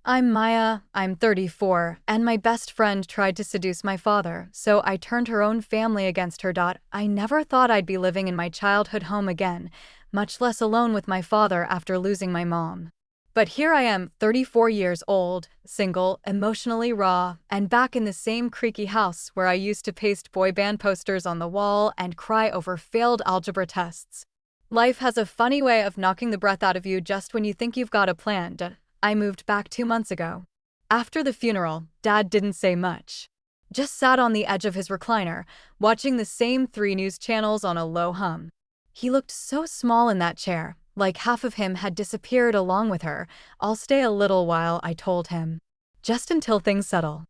I'm Maya, I'm 34, and my best friend tried to seduce my father, so I turned her own family against her. I never thought I'd be living in my childhood home again, much less alone with my father after losing my mom. But here I am, 34 years old, single, emotionally raw, and back in the same creaky house where I used to paste boy band posters on the wall and cry over failed algebra tests. Life has a funny way of knocking the breath out of you just when you think you've got a plan. I moved back 2 months ago. After the funeral, Dad didn't say much. Just sat on the edge of his recliner, watching the same three news channels on a low hum. He looked so small in that chair, like half of him had disappeared along with her. I'll stay a little while, I told him. Just until things settle.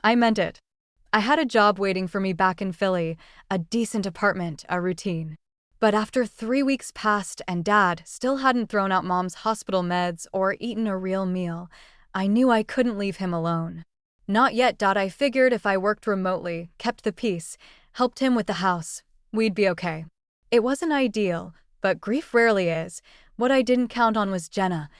I meant it. I had a job waiting for me back in Philly, a decent apartment, a routine. But after 3 weeks passed and Dad still hadn't thrown out Mom's hospital meds or eaten a real meal, I knew I couldn't leave him alone. Not yet. I figured if I worked remotely, kept the peace, helped him with the house, we'd be okay. It wasn't ideal, but grief rarely is. What I didn't count on was Jenna.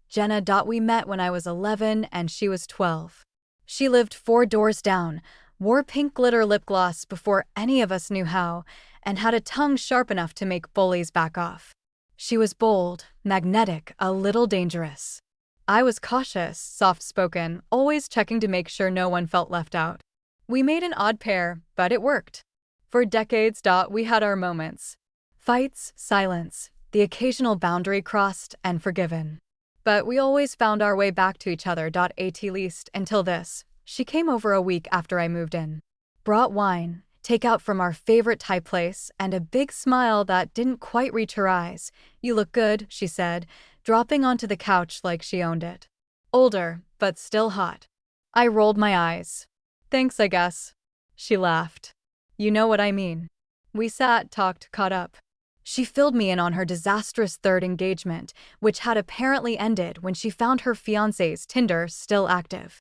Jenna. We met when I was 11 and she was 12. She lived 4 doors down, wore pink glitter lip gloss before any of us knew how, and had a tongue sharp enough to make bullies back off. She was bold, magnetic, a little dangerous. I was cautious, soft-spoken, always checking to make sure no one felt left out. We made an odd pair, but it worked. For decades, we had our moments. Fights, silence, the occasional boundary crossed and forgiven. But we always found our way back to each other. At least until this. She came over a week after I moved in. Brought wine, takeout from our favorite Thai place, and a big smile that didn't quite reach her eyes. You look good, she said, dropping onto the couch like she owned it. Older, but still hot. I rolled my eyes. Thanks, I guess. She laughed. You know what I mean. We sat, talked, caught up. She filled me in on her disastrous third engagement, which had apparently ended when she found her fiancé's Tinder still active.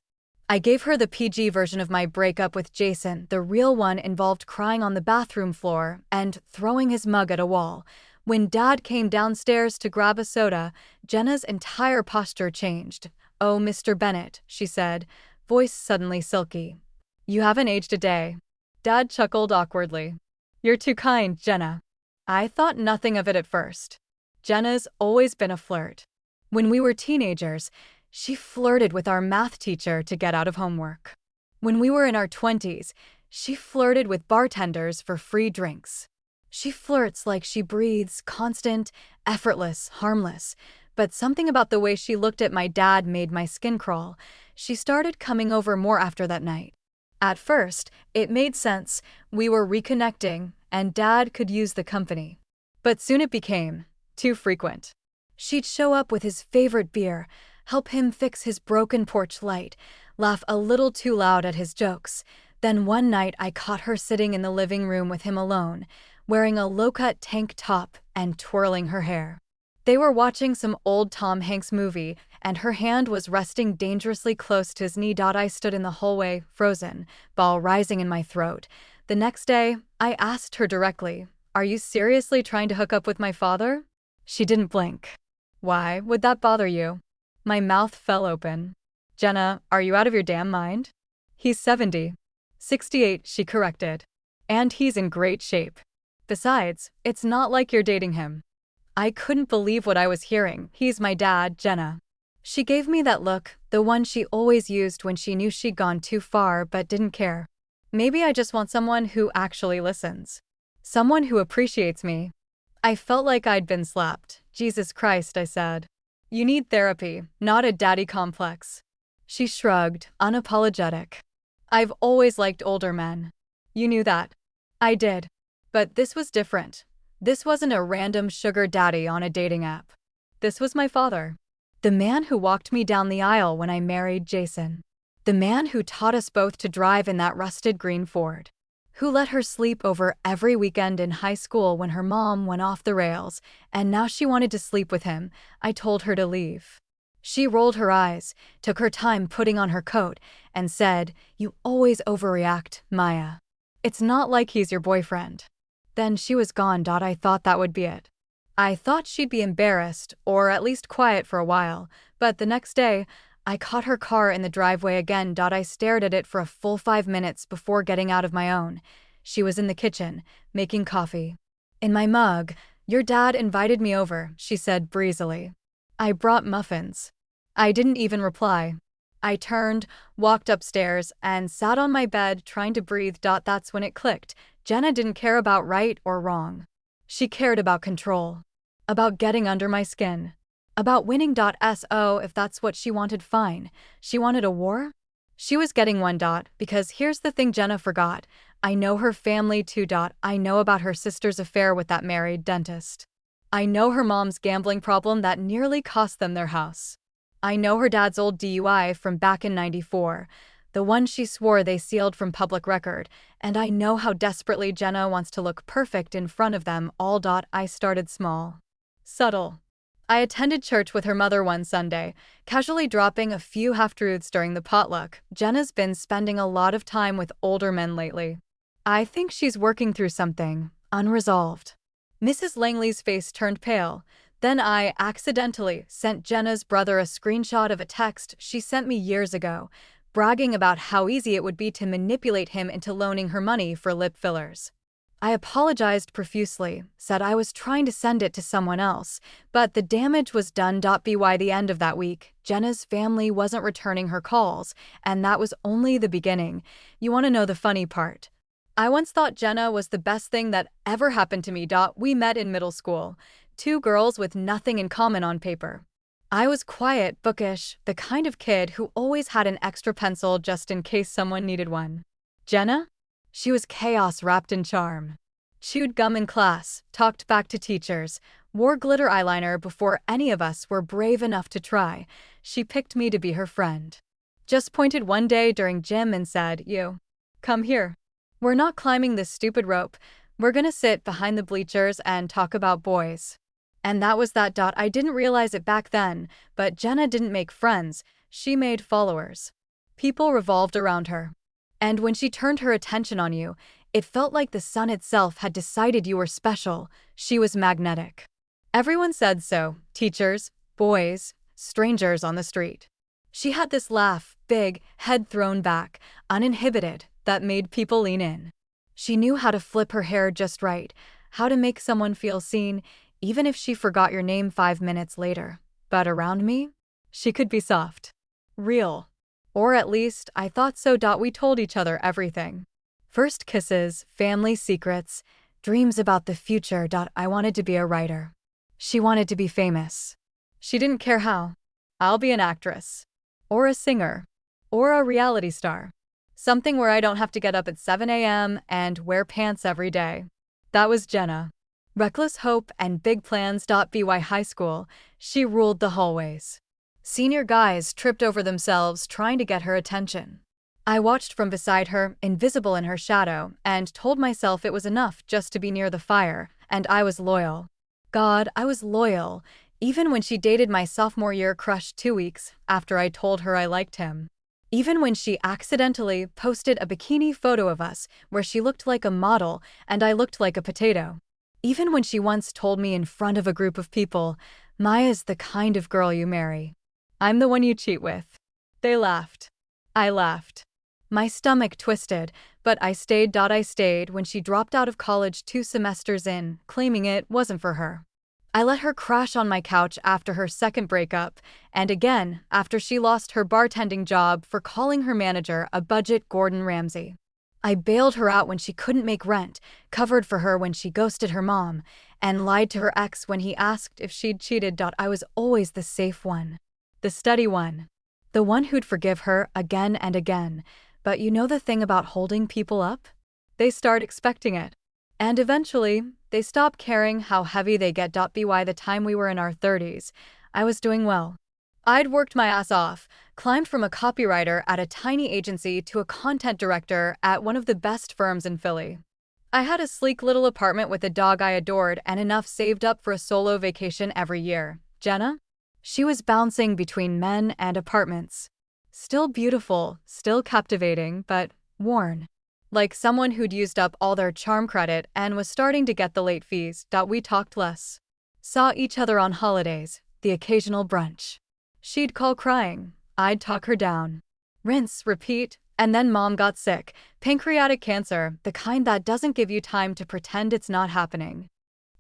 I gave her the PG version of my breakup with Jason. The real one involved crying on the bathroom floor and throwing his mug at a wall. When Dad came downstairs to grab a soda, Jenna's entire posture changed. "Oh, Mr. Bennett," she said, voice suddenly silky. "You haven't aged a day." Dad chuckled awkwardly. "You're too kind, Jenna." I thought nothing of it at first. Jenna's always been a flirt. When we were teenagers, she flirted with our math teacher to get out of homework. When we were in our 20s, she flirted with bartenders for free drinks. She flirts like she breathes, constant, effortless, harmless. But something about the way she looked at my dad made my skin crawl. She started coming over more after that night. At first, it made sense. We were reconnecting, and Dad could use the company. But soon it became too frequent. She'd show up with his favorite beer, help him fix his broken porch light, laugh a little too loud at his jokes. Then one night I caught her sitting in the living room with him alone, wearing a low-cut tank top and twirling her hair. They were watching some old Tom Hanks movie, and her hand was resting dangerously close to his knee. I stood in the hallway, frozen, ball rising in my throat. The next day, I asked her directly, "Are you seriously trying to hook up with my father?" She didn't blink. "Why would that bother you?" My mouth fell open. "Jenna, are you out of your damn mind?" "He's 70. 68, she corrected. "And he's in great shape. Besides, it's not like you're dating him." I couldn't believe what I was hearing. "He's my dad, Jenna." She gave me that look, the one she always used when she knew she'd gone too far but didn't care. Maybe I just want someone who actually listens. Someone who appreciates me. I felt like I'd been slapped. "Jesus Christ," I said. "You need therapy, not a daddy complex." She shrugged, unapologetic. "I've always liked older men." "You knew that." I did. But this was different. This wasn't a random sugar daddy on a dating app. This was my father. The man who walked me down the aisle when I married Jason. The man who taught us both to drive in that rusted green Ford. Who let her sleep over every weekend in high school when her mom went off the rails, and now she wanted to sleep with him. I told her to leave. She rolled her eyes, took her time putting on her coat, and said, "You always overreact, Maya. It's not like he's your boyfriend." Then she was gone. I thought that would be it. I thought she'd be embarrassed, or at least quiet for a while, but the next day, I caught her car in the driveway again. I stared at it for a full 5 minutes before getting out of my own. She was in the kitchen, making coffee. In my mug. Your dad invited me over, she said breezily. I brought muffins. I didn't even reply. I turned, walked upstairs, and sat on my bed trying to breathe. That's when it clicked. Jenna didn't care about right or wrong. She cared about control. About getting under my skin. About winning. So if that's what she wanted, fine. She wanted a war? She was getting one. Because here's the thing Jenna forgot. I know her family too. I know about her sister's affair with that married dentist. I know her mom's gambling problem that nearly cost them their house. I know her dad's old DUI from back in '94, the one she swore they sealed from public record, and I know how desperately Jenna wants to look perfect in front of them all. I started small. Subtle. I attended church with her mother one Sunday, casually dropping a few half-truths during the potluck. Jenna's been spending a lot of time with older men lately. I think she's working through something, unresolved. Mrs. Langley's face turned pale. Then I accidentally sent Jenna's brother a screenshot of a text she sent me years ago, bragging about how easy it would be to manipulate him into loaning her money for lip fillers. I apologized profusely, said I was trying to send it to someone else, but the damage was done. By the end of that week, Jenna's family wasn't returning her calls, and that was only the beginning. You want to know the funny part? I once thought Jenna was the best thing that ever happened to me. We met in middle school, two girls with nothing in common on paper. I was quiet, bookish, the kind of kid who always had an extra pencil just in case someone needed one. Jenna? She was chaos wrapped in charm. Chewed gum in class, talked back to teachers, wore glitter eyeliner before any of us were brave enough to try. She picked me to be her friend. Just pointed one day during gym and said, "You, come here. We're not climbing this stupid rope. We're gonna sit behind the bleachers and talk about boys." And that was that. I didn't realize it back then, but Jenna didn't make friends, she made followers. People revolved around her. And when she turned her attention on you, it felt like the sun itself had decided you were special. She was magnetic. Everyone said so, teachers, boys, strangers on the street. She had this laugh, big, head thrown back, uninhibited, that made people lean in. She knew how to flip her hair just right, how to make someone feel seen, even if she forgot your name 5 minutes later. But around me, she could be soft. Real. Or at least, I thought so. We told each other everything. First kisses, family secrets, dreams about the future. I wanted to be a writer. She wanted to be famous. She didn't care how. I'll be an actress. Or a singer. Or a reality star. Something where I don't have to get up at 7 a.m. and wear pants every day. That was Jenna. Reckless hope and big plans. By high school, she ruled the hallways. Senior guys tripped over themselves trying to get her attention. I watched from beside her, invisible in her shadow, and told myself it was enough just to be near the fire, and I was loyal. God, I was loyal, even when she dated my sophomore year crush 2 weeks after I told her I liked him. Even when she accidentally posted a bikini photo of us where she looked like a model and I looked like a potato. Even when she once told me in front of a group of people, "Maya's the kind of girl you marry. I'm the one you cheat with." They laughed. I laughed. My stomach twisted, but I stayed. I stayed when she dropped out of college 2 semesters in, claiming it wasn't for her. I let her crash on my couch after her second breakup, and again after she lost her bartending job for calling her manager a budget Gordon Ramsay. I bailed her out when she couldn't make rent, covered for her when she ghosted her mom, and lied to her ex when he asked if she'd cheated. I was always the safe one. The steady one. The one who'd forgive her again and again. But you know the thing about holding people up? They start expecting it. And eventually, they stop caring how heavy they get. By the time we were in our 30s, I was doing well. I'd worked my ass off, climbed from a copywriter at a tiny agency to a content director at one of the best firms in Philly. I had a sleek little apartment with a dog I adored and enough saved up for a solo vacation every year. Jenna? She was bouncing between men and apartments. Still beautiful, still captivating, but worn. Like someone who'd used up all their charm credit and was starting to get the late fees. We talked less. Saw each other on holidays, the occasional brunch. She'd call crying, I'd talk her down. Rinse, repeat, and then mom got sick. Pancreatic cancer, the kind that doesn't give you time to pretend it's not happening.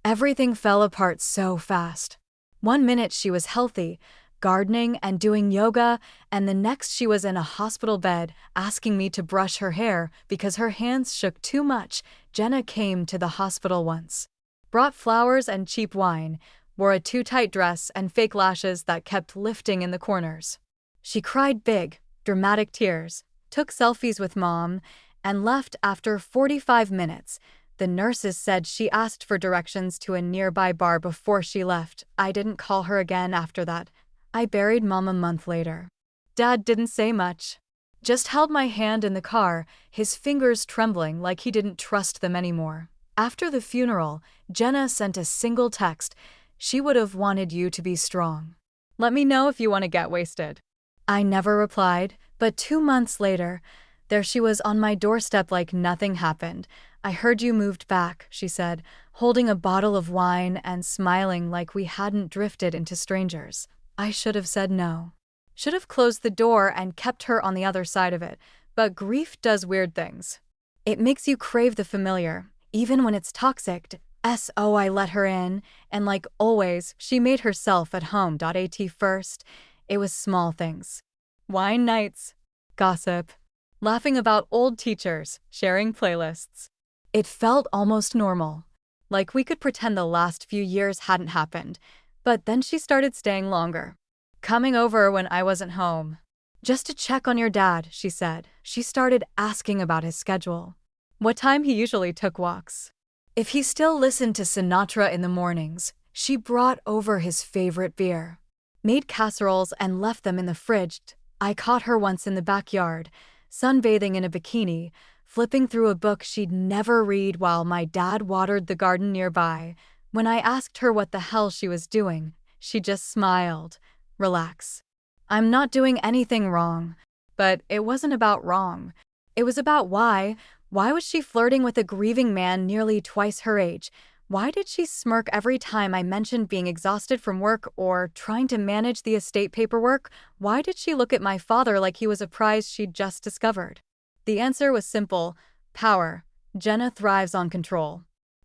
Everything fell apart so fast. One minute she was healthy, gardening and doing yoga, and the next she was in a hospital bed asking me to brush her hair because her hands shook too much. Jenna came to the hospital once. Brought flowers and cheap wine, wore a too-tight dress and fake lashes that kept lifting in the corners. She cried big, dramatic tears, took selfies with mom, and left after 45 minutes. The nurses said she asked for directions to a nearby bar before she left. I didn't call her again after that. I buried mom a month later. Dad didn't say much. Just held my hand in the car, his fingers trembling like he didn't trust them anymore. After the funeral, Jenna sent a single text. She would have wanted you to be strong. Let me know if you want to get wasted. I never replied, but 2 months later, there she was on my doorstep like nothing happened. I heard you moved back, she said, holding a bottle of wine and smiling like we hadn't drifted into strangers. I should have said no. Should have closed the door and kept her on the other side of it, but grief does weird things. It makes you crave the familiar, even when it's toxic. So I let her in, and like always, she made herself at home. At first, it was small things. Wine nights, gossip, laughing about old teachers, sharing playlists. It felt almost normal, like we could pretend the last few years hadn't happened. But then she started staying longer, coming over when I wasn't home. Just to check on your dad, she said. She started asking about his schedule, what time he usually took walks, if he still listened to Sinatra in the mornings. She brought over his favorite beer, made casseroles and left them in the fridge. I caught her once in the backyard, sunbathing in a bikini, flipping through a book she'd never read while my dad watered the garden nearby. When I asked her what the hell she was doing, she just smiled. Relax. I'm not doing anything wrong. But it wasn't about wrong. It was about why. Why was she flirting with a grieving man nearly twice her age? Why did she smirk every time I mentioned being exhausted from work or trying to manage the estate paperwork? Why did she look at my father like he was a prize she'd just discovered? The answer was simple: power. Jenna thrives on control.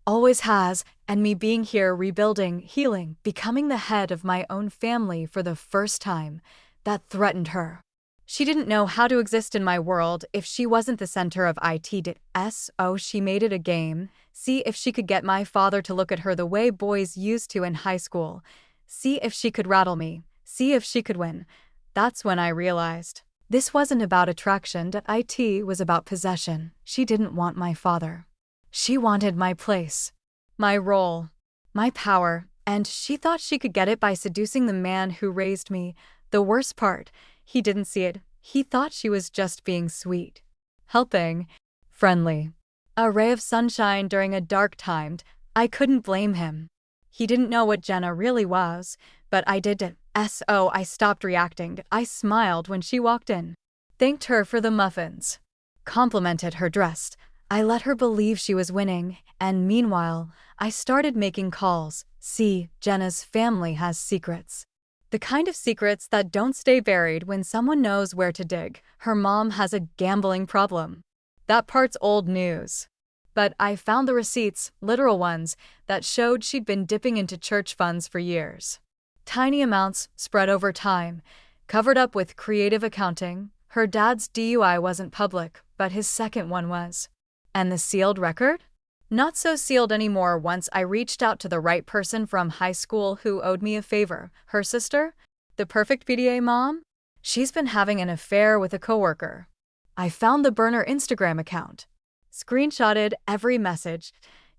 Always has, and me being here, rebuilding, healing, becoming the head of my own family for the first time, that threatened her. She didn't know how to exist in my world if she wasn't the center of it. So she made it a game. See if she could get my father to look at her the way boys used to in high school. See if she could rattle me. See if she could win. That's when I realized this wasn't about attraction. It was about possession. She didn't want my father. She wanted my place, my role, my power, and she thought she could get it by seducing the man who raised me. The worst part, he didn't see it. He thought she was just being sweet, helping, friendly. A ray of sunshine during a dark time. I couldn't blame him. He didn't know what Jenna really was, but I did. So I stopped reacting. I smiled when she walked in, thanked her for the muffins, complimented her dress. I let her believe she was winning, and meanwhile, I started making calls. See, Jenna's family has secrets. The kind of secrets that don't stay buried when someone knows where to dig. Her mom has a gambling problem. That part's old news. But I found the receipts, literal ones, that showed she'd been dipping into church funds for years. Tiny amounts, spread over time, covered up with creative accounting. Her dad's DUI wasn't public, but his second one was. And the sealed record? Not so sealed anymore once I reached out to the right person from high school who owed me a favor. Her sister? The perfect PDA mom? She's been having an affair with a coworker. I found the burner Instagram account. Screenshotted every message.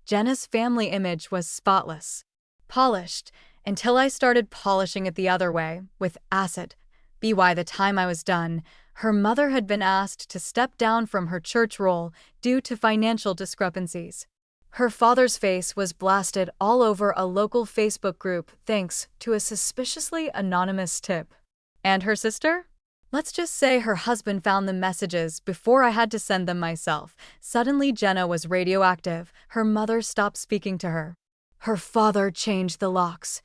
Jenna's family image was spotless, polished, until I started polishing it the other way, with acid. By the time I was done, her mother had been asked to step down from her church role due to financial discrepancies. Her father's face was blasted all over a local Facebook group thanks to a suspiciously anonymous tip. And her sister? Let's just say her husband found the messages before I had to send them myself. Suddenly Jenna was radioactive. Her mother stopped speaking to her. Her father changed the locks.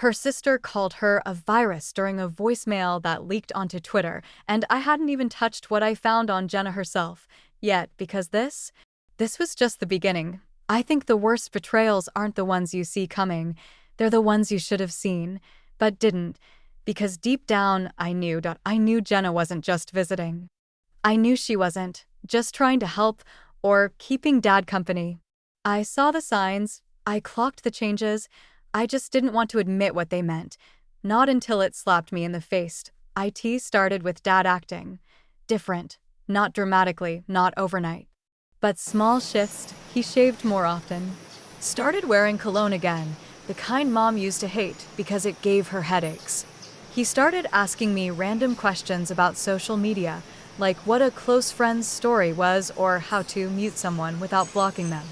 Her sister called her a virus during a voicemail that leaked onto Twitter, and I hadn't even touched what I found on Jenna herself yet, because this was just the beginning. I think the worst betrayals aren't the ones you see coming. They're the ones you should have seen, but didn't. Because deep down, I knew Jenna wasn't just visiting. I knew she wasn't just trying to help or keeping Dad company. I saw the signs, I clocked the changes, I just didn't want to admit what they meant. Not until it slapped me in the face. It started with Dad acting different, not dramatically, not overnight. But small shifts. He shaved more often. Started wearing cologne again, the kind Mom used to hate because it gave her headaches. He started asking me random questions about social media, like what a close friend's story was or how to mute someone without blocking them.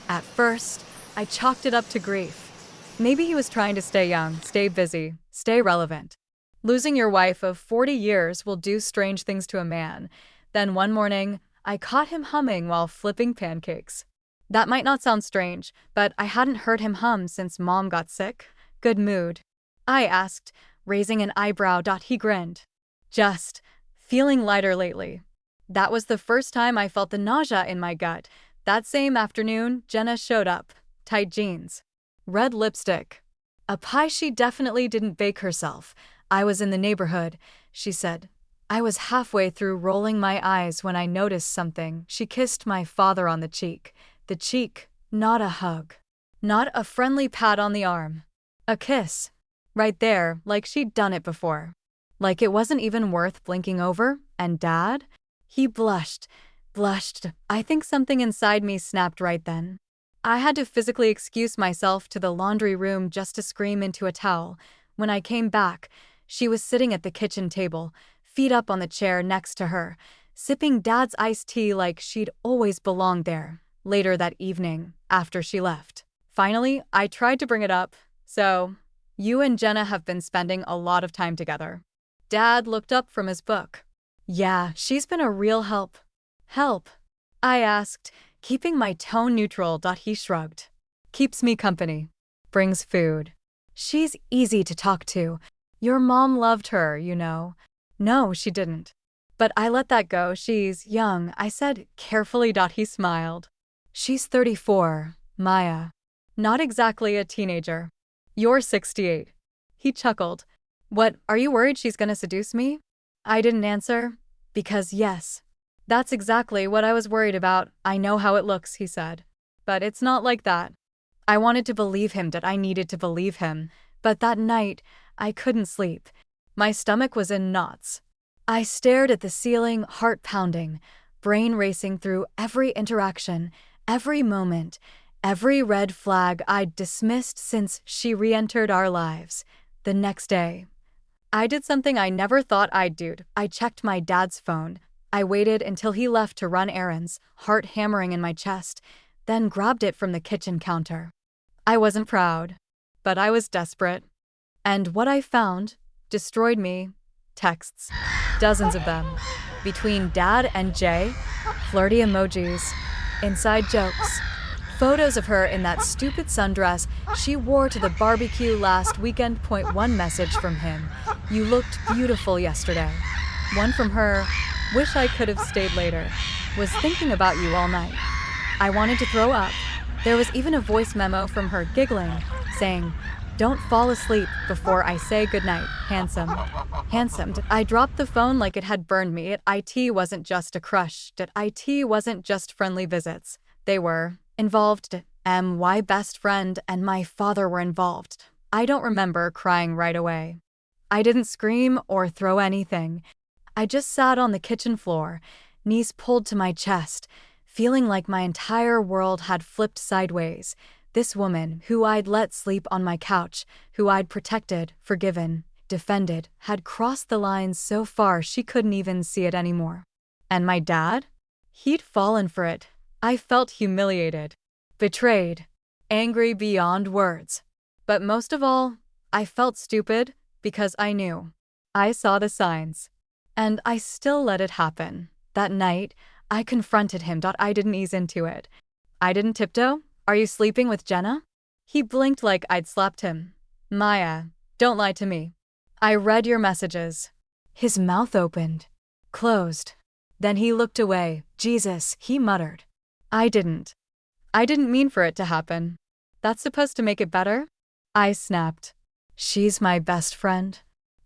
At first, I chalked it up to grief. Maybe he was trying to stay young, stay busy, stay relevant. Losing your wife of 40 years will do strange things to a man. Then one morning, I caught him humming while flipping pancakes. That might not sound strange, but I hadn't heard him hum since Mom got sick. Good mood? I asked, raising an eyebrow. He grinned. Just feeling lighter lately. That was the first time I felt the nausea in my gut. That same afternoon, Jenna showed up. Tight jeans. Red lipstick. A pie she definitely didn't bake herself. I was in the neighborhood, she said. I was halfway through rolling my eyes when I noticed something. She kissed my father on the cheek. The cheek, not a hug. Not a friendly pat on the arm. A kiss. Right there, like she'd done it before. Like it wasn't even worth blinking over. And Dad? He blushed. I think something inside me snapped right then. I had to physically excuse myself to the laundry room just to scream into a towel. When I came back, she was sitting at the kitchen table, feet up on the chair next to her, sipping Dad's iced tea like she'd always belonged there. Later that evening, after she left. Finally, I tried to bring it up. So, you and Jenna have been spending a lot of time together. Dad looked up from his book. Yeah, she's been a real help. Help? I asked, keeping my tone neutral. He shrugged. Keeps me company. Brings food. She's easy to talk to. Your mom loved her, you know. No, she didn't. But I let that go. She's young, I said carefully. He smiled. She's 34, Maya. Not exactly a teenager. You're 68. He chuckled. What, are you worried she's gonna seduce me? I didn't answer. Because yes. That's exactly what I was worried about. I know how it looks, he said. But it's not like that. I wanted to believe him. I needed to believe him. But that night, I couldn't sleep. My stomach was in knots. I stared at the ceiling, heart pounding, brain racing through every interaction, every moment, every red flag I'd dismissed since she re-entered our lives. The next day, I did something I never thought I'd do. I checked my dad's phone. I waited until he left to run errands, heart hammering in my chest, then grabbed it from the kitchen counter. I wasn't proud, but I was desperate. And what I found destroyed me. Texts. Dozens of them. Between Dad and Jay, flirty emojis, inside jokes. Photos of her in that stupid sundress she wore to the barbecue last weekend. One message from him. You looked beautiful yesterday. One from her. Wish I could have stayed later. Was thinking about you all night. I wanted to throw up. There was even a voice memo from her giggling, saying, don't fall asleep before I say goodnight, handsome. Handsome. I dropped the phone like it had burned me. It wasn't just a crush. It wasn't just friendly visits. They were involved. My best friend and my father were involved. I don't remember crying right away. I didn't scream or throw anything. I just sat on the kitchen floor, knees pulled to my chest, feeling like my entire world had flipped sideways. This woman, who I'd let sleep on my couch, who I'd protected, forgiven, defended, had crossed the lines so far she couldn't even see it anymore. And my dad? He'd fallen for it. I felt humiliated, betrayed, angry beyond words. But most of all, I felt stupid because I knew. I saw the signs. And I still let it happen. That night, I confronted him. I didn't ease into it. I didn't tiptoe. Are you sleeping with Jenna? He blinked like I'd slapped him. Maya, don't lie to me. I read your messages. His mouth opened, closed. Then he looked away. Jesus, he muttered. I didn't mean for it to happen. That's supposed to make it better? I snapped. She's my best friend.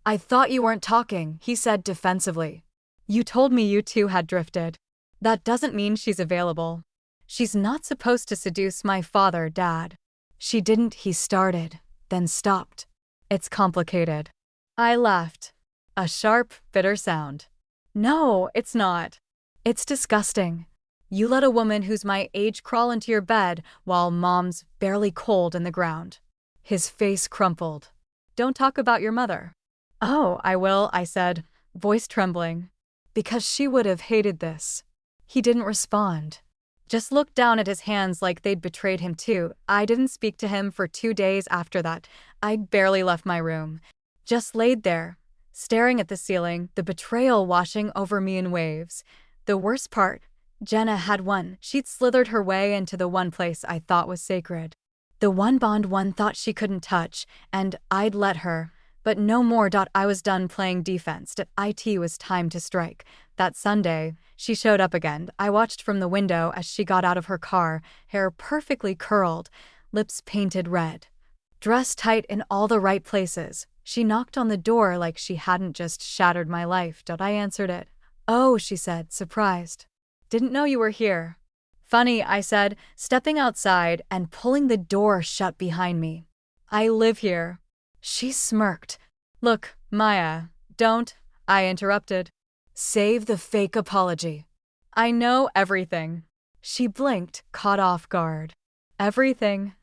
I thought you weren't talking, he said defensively. You told me you two had drifted. That doesn't mean she's available. She's not supposed to seduce my father, Dad. She didn't, he started, then stopped. It's complicated. I laughed. A sharp, bitter sound. No, it's not. It's disgusting. You let a woman who's my age crawl into your bed while Mom's barely cold in the ground. His face crumpled. Don't talk about your mother. Oh, I will, I said, voice trembling. Because she would have hated this. He didn't respond. Just looked down at his hands like they'd betrayed him too. I didn't speak to him for 2 days after that. I barely left my room. Just laid there, staring at the ceiling, the betrayal washing over me in waves. The worst part, Jenna had won. She'd slithered her way into the one place I thought was sacred. The one bond one thought she couldn't touch, and I'd let her. But no more. I was done playing defense. It was time to strike. That Sunday, she showed up again. I watched from the window as she got out of her car, hair perfectly curled, lips painted red. Dressed tight in all the right places. She knocked on the door like she hadn't just shattered my life. I answered it. Oh, she said, surprised. Didn't know you were here. Funny, I said, stepping outside and pulling the door shut behind me. I live here. She smirked. Look, Maya, don't, I interrupted. Save the fake apology. I know everything. She blinked, caught off guard. Everything.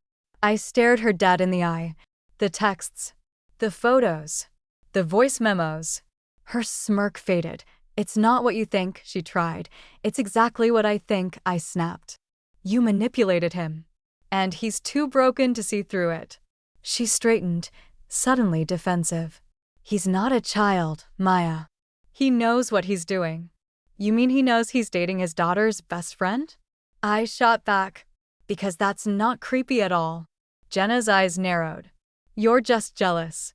I stared her dead in the eye. The texts. The photos. The voice memos. Her smirk faded. It's not what you think, she tried. It's exactly what I think, I snapped. You manipulated him. And he's too broken to see through it. She straightened, suddenly defensive. He's not a child, Maya. He knows what he's doing. You mean he knows he's dating his daughter's best friend? I shot back. Because that's not creepy at all. Jenna's eyes narrowed. You're just jealous.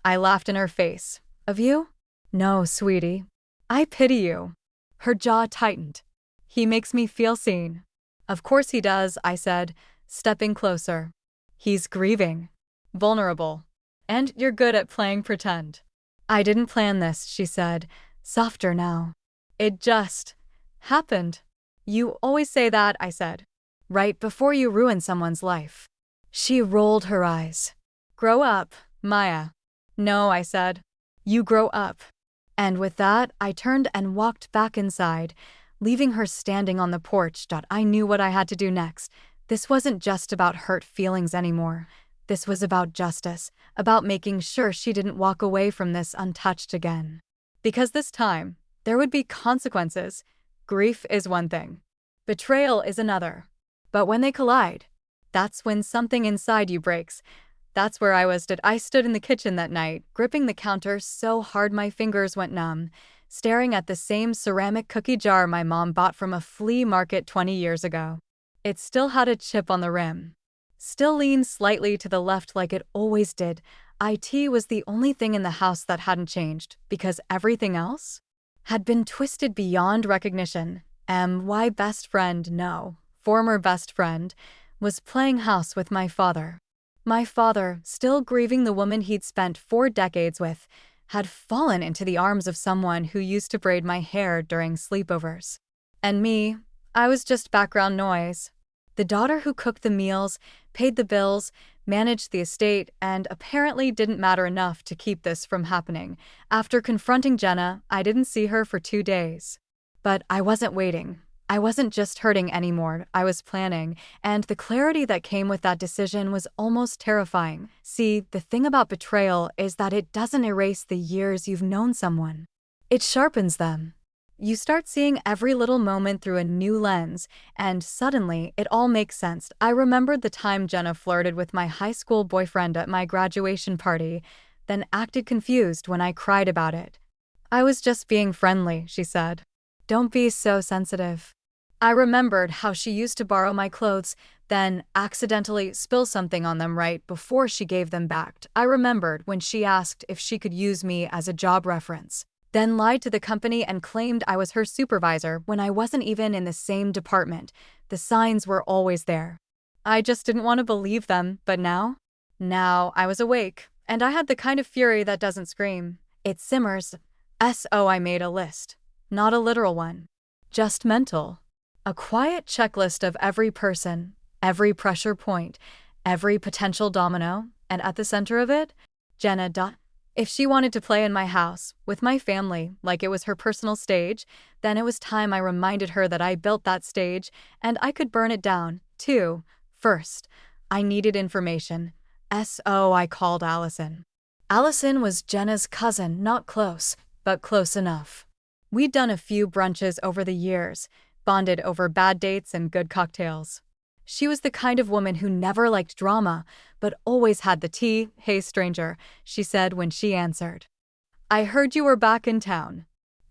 I laughed in her face. Of you? No, sweetie. I pity you. Her jaw tightened. He makes me feel seen. Of course he does, I said, stepping closer. He's grieving. Vulnerable. And you're good at playing pretend. I didn't plan this, she said, softer now. It just happened. You always say that, I said. Right before you ruin someone's life. She rolled her eyes. Grow up, Maya. No, I said. You grow up. And with that, I turned and walked back inside, leaving her standing on the porch. I knew what I had to do next. This wasn't just about hurt feelings anymore. This was about justice, about making sure she didn't walk away from this untouched again. Because this time, there would be consequences. Grief is one thing. Betrayal is another. But when they collide, that's when something inside you breaks. That's where I was. I stood in the kitchen that night, gripping the counter so hard my fingers went numb, staring at the same ceramic cookie jar my mom bought from a flea market 20 years ago. It still had a chip on the rim. Still leaned slightly to the left like it always did. It was the only thing in the house that hadn't changed, because everything else had been twisted beyond recognition. My best friend, no, former best friend, was playing house with my father. My father, still grieving the woman he'd spent 4 decades with, had fallen into the arms of someone who used to braid my hair during sleepovers. And me, I was just background noise. The daughter who cooked the meals, paid the bills, managed the estate, and apparently didn't matter enough to keep this from happening. After confronting Jenna, I didn't see her for 2 days. But I wasn't waiting. I wasn't just hurting anymore, I was planning, and the clarity that came with that decision was almost terrifying. See, the thing about betrayal is that it doesn't erase the years you've known someone. It sharpens them. You start seeing every little moment through a new lens, and suddenly, it all makes sense. I remembered the time Jenna flirted with my high school boyfriend at my graduation party, then acted confused when I cried about it. I was just being friendly, she said. Don't be so sensitive. I remembered how she used to borrow my clothes, then accidentally spill something on them right before she gave them back. I remembered when she asked if she could use me as a job reference, then lied to the company and claimed I was her supervisor when I wasn't even in the same department. The signs were always there. I just didn't want to believe them, but now? Now I was awake, and I had the kind of fury that doesn't scream. It simmers. I made a list. Not a literal one. Just mental. A quiet checklist of every person, every pressure point, every potential domino, and at the center of it, Jenna. If she wanted to play in my house, with my family, like it was her personal stage, then it was time I reminded her that I built that stage, and I could burn it down, too. First, I needed information. I called Allison. Allison was Jenna's cousin, not close, but close enough. We'd done a few brunches over the years, bonded over bad dates and good cocktails. She was the kind of woman who never liked drama, but always had the tea. "Hey, stranger," she said when she answered. "I heard you were back in town."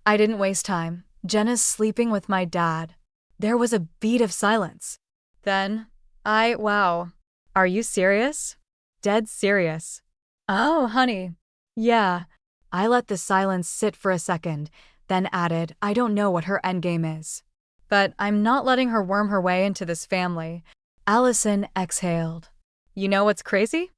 I didn't waste time. "Jenna's sleeping with my dad." There was a beat of silence. Then, wow. "Are you serious?" "Dead serious." "Oh, honey." "Yeah." I let the silence sit for a second, then added, "I don't know what her endgame is, but I'm not letting her worm her way into this family." Allison exhaled. "You know what's crazy?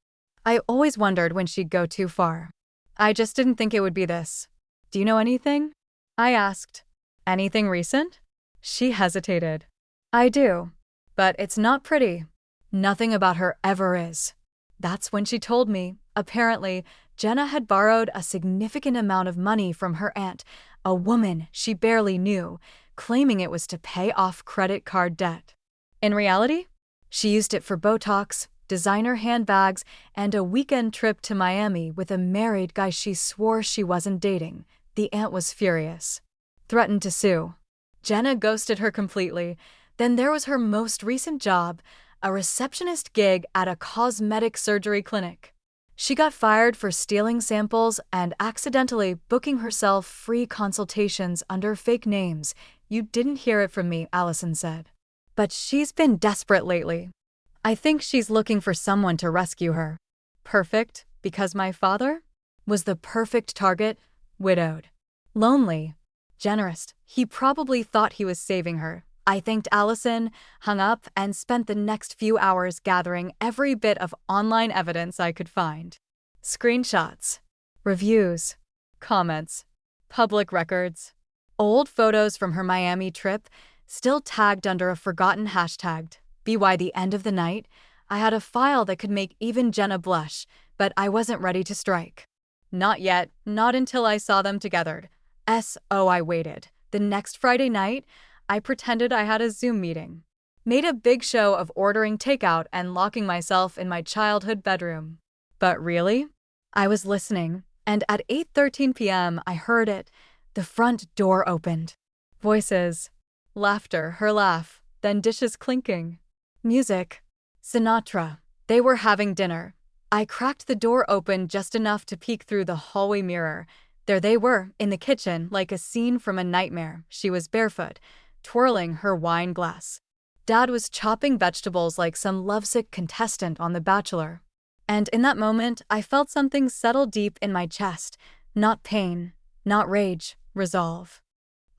I always wondered when she'd go too far. I just didn't think it would be this." "Do you know anything?" I asked. "Anything recent?" She hesitated. "I do. But it's not pretty. Nothing about her ever is." That's when she told me, apparently, Jenna had borrowed a significant amount of money from her aunt, a woman she barely knew, claiming it was to pay off credit card debt. In reality, she used it for Botox, designer handbags, and a weekend trip to Miami with a married guy she swore she wasn't dating. The aunt was furious. Threatened to sue. Jenna ghosted her completely. Then there was her most recent job, a receptionist gig at a cosmetic surgery clinic. She got fired for stealing samples and accidentally booking herself free consultations under fake names. "You didn't hear it from me," Allison said. "But she's been desperate lately. I think she's looking for someone to rescue her." Perfect, because my father was the perfect target, widowed, lonely, generous. He probably thought he was saving her. I thanked Allison, hung up, and spent the next few hours gathering every bit of online evidence I could find. Screenshots, reviews, comments, public records, old photos from her Miami trip, still tagged under a forgotten hashtag. By the end of the night, I had a file that could make even Jenna blush, but I wasn't ready to strike. Not yet, not until I saw them together. I waited. The next Friday night, I pretended I had a Zoom meeting. Made a big show of ordering takeout and locking myself in my childhood bedroom. But really? I was listening, and at 8:13 p.m. I heard it. The front door opened. Voices. Laughter, her laugh, then dishes clinking. Music. Sinatra. They were having dinner. I cracked the door open just enough to peek through the hallway mirror. There they were, in the kitchen, like a scene from a nightmare. She was barefoot, twirling her wine glass. Dad was chopping vegetables like some lovesick contestant on The Bachelor. And in that moment, I felt something settle deep in my chest. Not pain, not rage, resolve.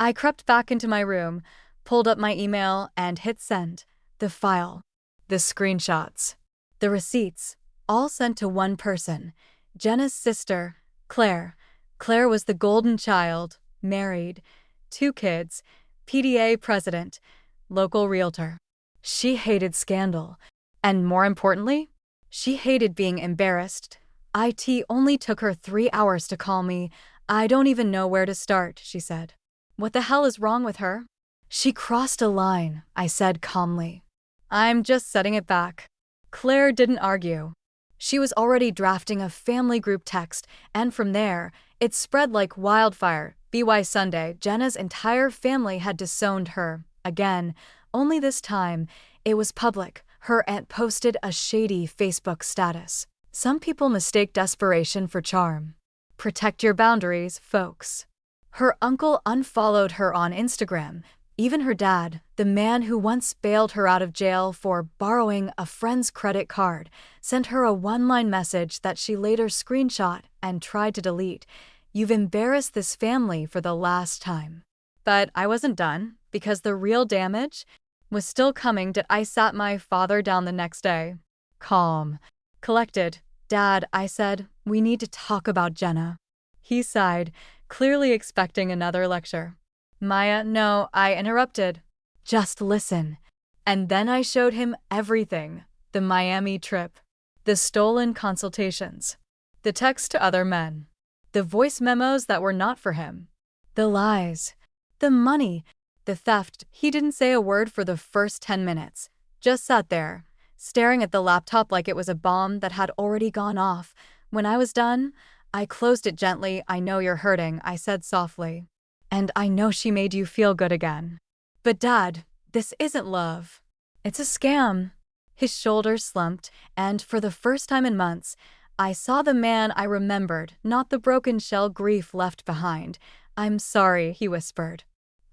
I crept back into my room, pulled up my email, and hit send. The file, the screenshots, the receipts, all sent to one person, Jenna's sister, Claire. Claire was the golden child, married, 2 kids, PDA president, local realtor. She hated scandal, and more importantly, she hated being embarrassed. It only took her 3 hours to call me. "I don't even know where to start," she said. "What the hell is wrong with her?" "She crossed a line," I said calmly. "I'm just setting it back." Claire didn't argue. She was already drafting a family group text, and from there, it spread like wildfire. By Sunday, Jenna's entire family had disowned her. Again, only this time, it was public. Her aunt posted a shady Facebook status. Some people mistake desperation for charm. Protect your boundaries, folks. Her uncle unfollowed her on Instagram. Even her dad, the man who once bailed her out of jail for borrowing a friend's credit card, sent her a one-line message that she later screenshot and tried to delete. "You've embarrassed this family for the last time." But I wasn't done, because the real damage was still coming. I sat my father down the next day. Calm, collected. "Dad," I said, "we need to talk about Jenna." He sighed, clearly expecting another lecture. "Maya," "No," I interrupted. "Just listen." And then I showed him everything. The Miami trip, the stolen consultations, the text to other men, the voice memos that were not for him, the lies, the money, the theft. He didn't say a word for the first 10 minutes, just sat there, staring at the laptop like it was a bomb that had already gone off. When I was done, I closed it gently. "I know you're hurting," I said softly. "And I know she made you feel good again. But Dad, this isn't love. It's a scam." His shoulders slumped, and for the first time in months, I saw the man I remembered, not the broken shell grief left behind. "I'm sorry," he whispered.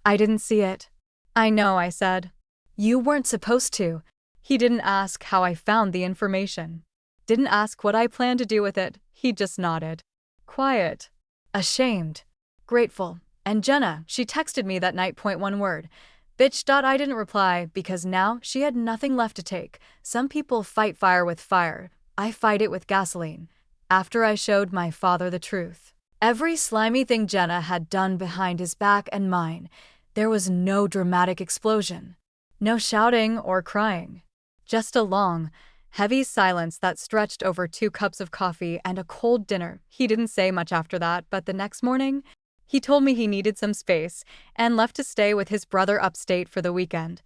"I didn't see it." "I know," I said. "You weren't supposed to." He didn't ask how I found the information. Didn't ask what I planned to do with it. He just nodded. Quiet. Ashamed. Grateful. And Jenna, she texted me that night. One word. "Bitch." I didn't reply, because now she had nothing left to take. Some people fight fire with fire. I fight it with gasoline. After I showed my father the truth, every slimy thing Jenna had done behind his back and mine, there was no dramatic explosion. No shouting or crying. Just a long, heavy silence that stretched over 2 cups of coffee and a cold dinner. He didn't say much after that, but the next morning, he told me he needed some space and left to stay with his brother upstate for the weekend.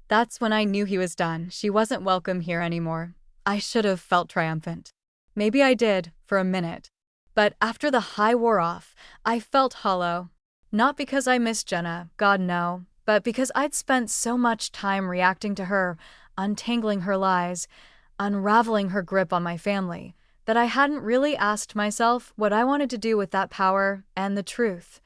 That's when I knew he was done. She wasn't welcome here anymore. I should have felt triumphant. Maybe I did, for a minute. But after the high wore off, I felt hollow. Not because I missed Jenna, God no, but because I'd spent so much time reacting to her, untangling her lies, unraveling her grip on my family, that I hadn't really asked myself what I wanted to do with that power and the truth.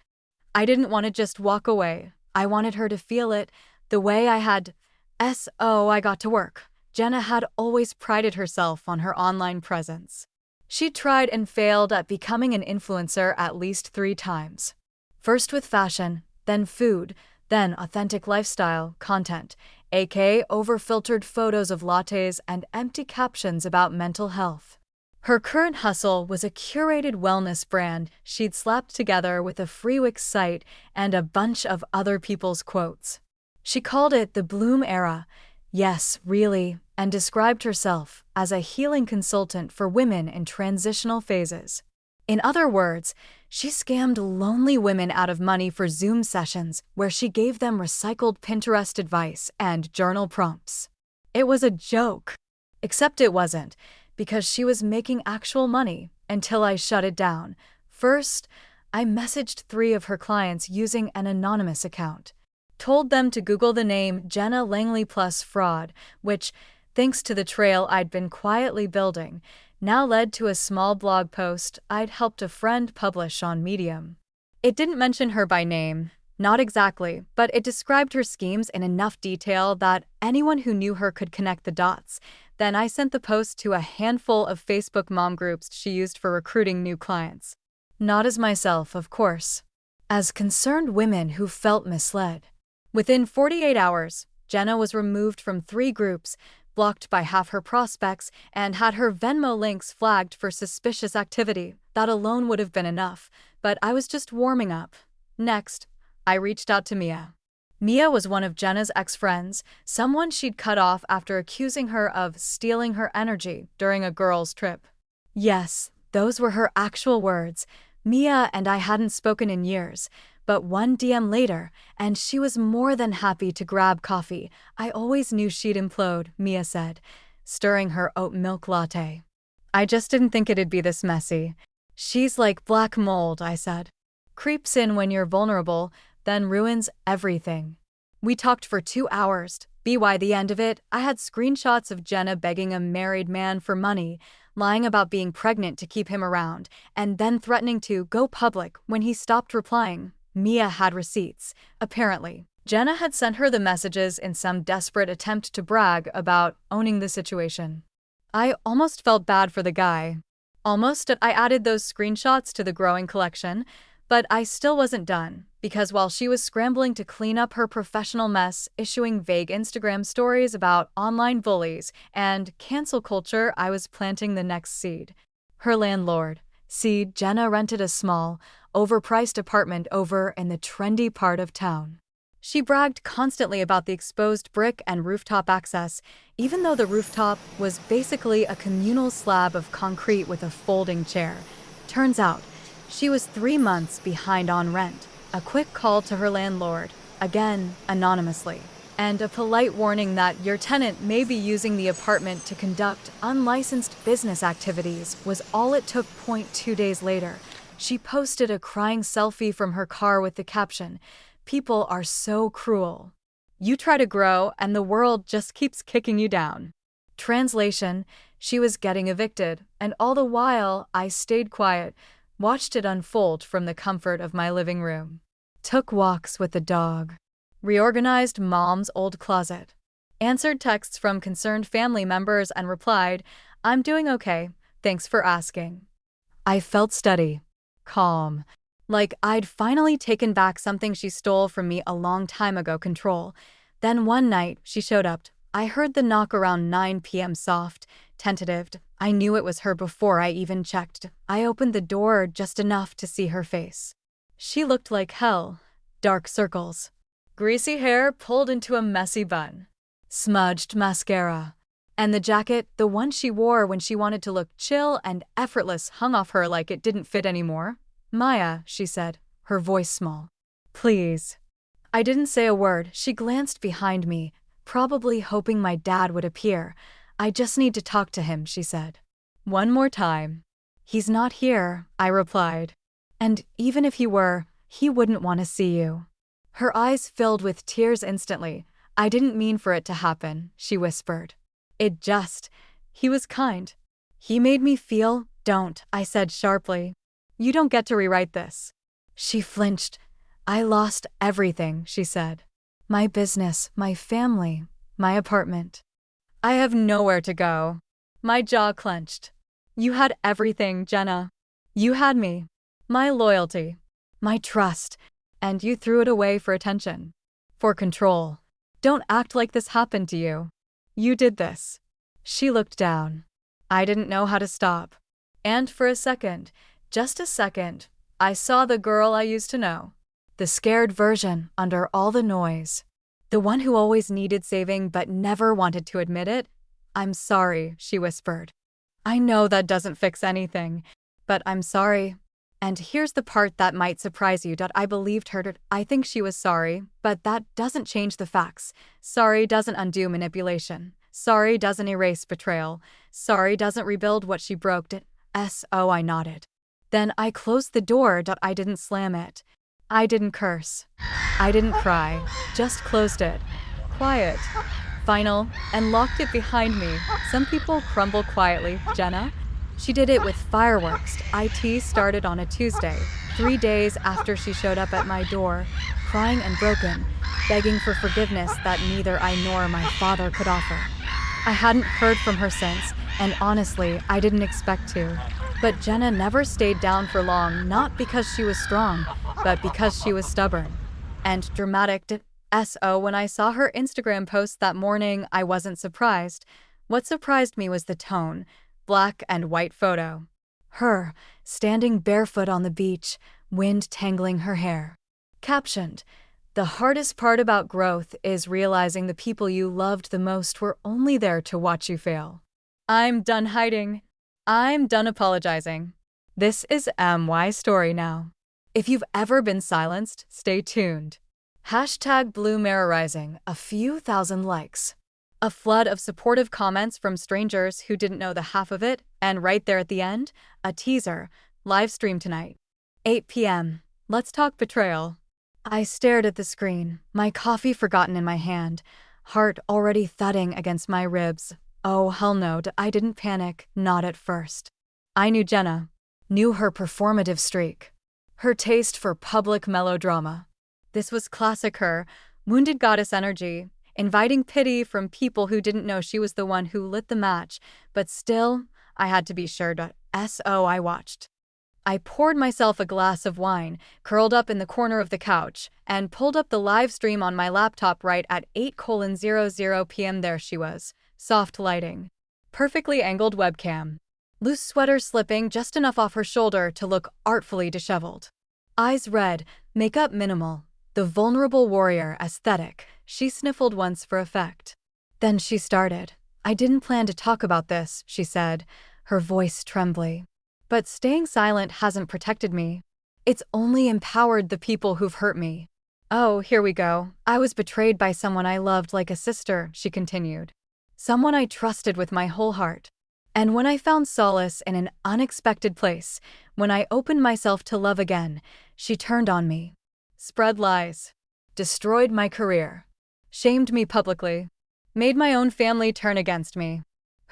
I didn't want to just walk away. I wanted her to feel it the way I had. I got to work. Jenna had always prided herself on her online presence. She tried and failed at becoming an influencer at least 3 times. First with fashion, then food, then authentic lifestyle content, aka over-filtered photos of lattes and empty captions about mental health. Her current hustle was a curated wellness brand she'd slapped together with a free Wix site and a bunch of other people's quotes. She called it the Bloom Era, yes, really, and described herself as a healing consultant for women in transitional phases. In other words, she scammed lonely women out of money for Zoom sessions where she gave them recycled Pinterest advice and journal prompts. It was a joke. Except it wasn't, because she was making actual money until I shut it down. First, I messaged 3 of her clients using an anonymous account. Told them to Google the name Jenna Langley plus fraud, which, thanks to the trail I'd been quietly building, now led to a small blog post I'd helped a friend publish on Medium. It didn't mention her by name, not exactly, but it described her schemes in enough detail that anyone who knew her could connect the dots. Then I sent the post to a handful of Facebook mom groups she used for recruiting new clients. Not as myself, of course. As concerned women who felt misled. Within 48 hours, Jenna was removed from 3 groups, blocked by half her prospects, and had her Venmo links flagged for suspicious activity. That alone would have been enough, but I was just warming up. Next, I reached out to Mia. Mia was one of Jenna's ex-friends, someone she'd cut off after accusing her of stealing her energy during a girls' trip. Yes, those were her actual words. Mia and I hadn't spoken in years, but one DM later, and she was more than happy to grab coffee. "I always knew she'd implode," Mia said, stirring her oat milk latte. "I just didn't think it'd be this messy." "She's like black mold," I said. "Creeps in when you're vulnerable, then ruins everything." We talked for 2 hours. By the end of it, I had screenshots of Jenna begging a married man for money, lying about being pregnant to keep him around, and then threatening to go public when he stopped replying. Mia had receipts, apparently. Jenna had sent her the messages in some desperate attempt to brag about owning the situation. I almost felt bad for the guy. I added those screenshots to the growing collection, but I still wasn't done, because while she was scrambling to clean up her professional mess, issuing vague Instagram stories about online bullies and cancel culture, I was planting the next seed. Her landlord. See, Jenna rented a small, overpriced apartment over in the trendy part of town. She bragged constantly about the exposed brick and rooftop access, even though the rooftop was basically a communal slab of concrete with a folding chair. Turns out, she was 3 months behind on rent. A quick call to her landlord, again anonymously, and a polite warning that your tenant may be using the apartment to conduct unlicensed business activities was all it took. 2 days later, she posted a crying selfie from her car with the caption, "People are so cruel. You try to grow and the world just keeps kicking you down." Translation, she was getting evicted, and all the while I stayed quiet, watched it unfold from the comfort of my living room. Took walks with the dog. Reorganized mom's old closet. Answered texts from concerned family members and replied, "I'm doing okay, thanks for asking." I felt steady, calm, like I'd finally taken back something she stole from me a long time ago. Control. Then one night, she showed up. I heard the knock around 9 p.m. soft, tentative. I knew it was her before I even checked. I opened the door just enough to see her face. She looked like hell. Dark circles. Greasy hair pulled into a messy bun. Smudged mascara. And the jacket, the one she wore when she wanted to look chill and effortless, hung off her like it didn't fit anymore. "Maya," she said, her voice small. "Please." I didn't say a word. She glanced behind me, probably hoping my dad would appear. "I just need to talk to him," she said. "One more time." "He's not here," I replied. "And even if he were, he wouldn't want to see you." Her eyes filled with tears instantly. "I didn't mean for it to happen," she whispered. He was kind. He made me feel." "Don't," I said sharply. "You don't get to rewrite this." She flinched. "I lost everything," she said. "My business, my family, my apartment. I have nowhere to go." My jaw clenched. "You had everything, Jenna. You had me. My loyalty. My trust. And you threw it away for attention. For control. Don't act like this happened to you. You did this." She looked down. I didn't know how to stop. And for a second, just a second, I saw the girl I used to know. The scared version under all the noise. The one who always needed saving but never wanted to admit it. "I'm sorry," she whispered. "I know that doesn't fix anything, but I'm sorry." And here's the part that might surprise you. I believed her. I think she was sorry, but that doesn't change the facts. Sorry doesn't undo manipulation. Sorry doesn't erase betrayal. Sorry doesn't rebuild what she broke. So I nodded. Then I closed the door. I didn't slam it. I didn't curse. I didn't cry. Just closed it. Quiet. Final. And locked it behind me. Some people crumble quietly. Jenna? She did it with fireworks. IT started on a Tuesday, 3 days after she showed up at my door, crying and broken, begging for forgiveness that neither I nor my father could offer. I hadn't heard from her since, and honestly, I didn't expect to. But Jenna never stayed down for long, not because she was strong, but because she was stubborn. And dramatic. So when I saw her Instagram post that morning, I wasn't surprised. What surprised me was the tone. Black and white photo. Her, standing barefoot on the beach, wind tangling her hair. Captioned, "The hardest part about growth is realizing the people you loved the most were only there to watch you fail. I'm done hiding. I'm done apologizing. This is my story now. If you've ever been silenced, stay tuned." #Blue Mirror Rising, a few thousand likes. A flood of supportive comments from strangers who didn't know the half of it, and right there at the end, a teaser, live stream tonight. 8 p.m. Let's talk betrayal. I stared at the screen, my coffee forgotten in my hand, heart already thudding against my ribs. Oh, hell no, I didn't panic, not at first. I knew Jenna, knew her performative streak, her taste for public melodrama. This was classic her, Wounded goddess energy, inviting pity from people who didn't know she was the one who lit the match, but still, I had to be sure. So I watched. I poured myself a glass of wine, curled up in the corner of the couch, and pulled up the live stream on my laptop right at 8:00 p.m. There she was, soft lighting. Perfectly angled webcam. Loose sweater slipping just enough off her shoulder to look artfully disheveled. Eyes red, makeup minimal, the vulnerable warrior aesthetic. She sniffled once for effect. Then she started. "I didn't plan to talk about this," she said, her voice trembly. "But staying silent hasn't protected me. It's only empowered the people who've hurt me." "Oh, here we go. I was betrayed by someone I loved like a sister," she continued. "Someone I trusted with my whole heart. And when I found solace in an unexpected place, when I opened myself to love again, she turned on me. Spread lies. Destroyed my career. Shamed me publicly. Made my own family turn against me."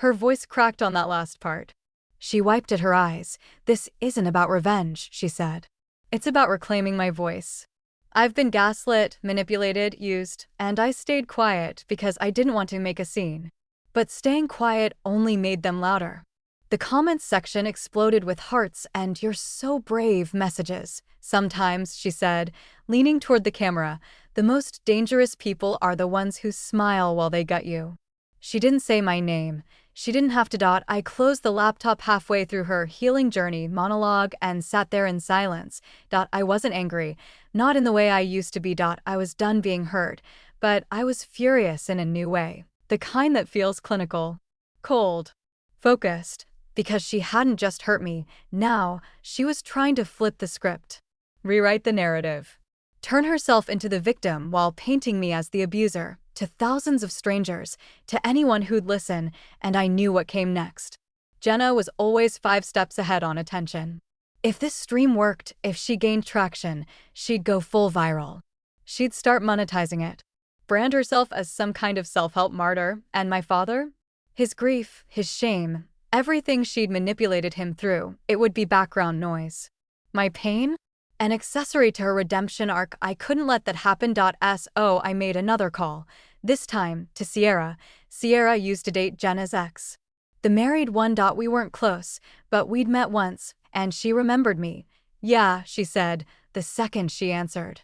Her voice cracked on that last part. She wiped at her eyes. "This isn't about revenge," she said. "It's about reclaiming my voice. I've been gaslit, manipulated, used, and I stayed quiet because I didn't want to make a scene. But staying quiet only made them louder." The comments section exploded with hearts and "you're so brave" messages. "Sometimes," she said, leaning toward the camera, "the most dangerous people are the ones who smile while they gut you." She didn't say my name. She didn't have to. I closed the laptop halfway through her healing journey monologue and sat there in silence. I wasn't angry, not in the way I used to be. I was done being hurt, but I was furious in a new way. The kind that feels clinical. Cold. Focused. Because she hadn't just hurt me, now she was trying to flip the script. Rewrite the narrative. Turn herself into the victim while painting me as the abuser. To thousands of strangers, to anyone who'd listen, and I knew what came next. Jenna was always 5 steps ahead on attention. If this stream worked, if she gained traction, she'd go full viral. She'd start monetizing it. Brand herself as some kind of self-help martyr, and my father? His grief, his shame, everything she'd manipulated him through, it would be background noise. My pain? An accessory to her redemption arc. I couldn't let that happen. So I made another call, this time to Sierra. Sierra used to date Jenna's ex. The married one. We weren't close, but we'd met once, and she remembered me. "Yeah," she said, the second she answered.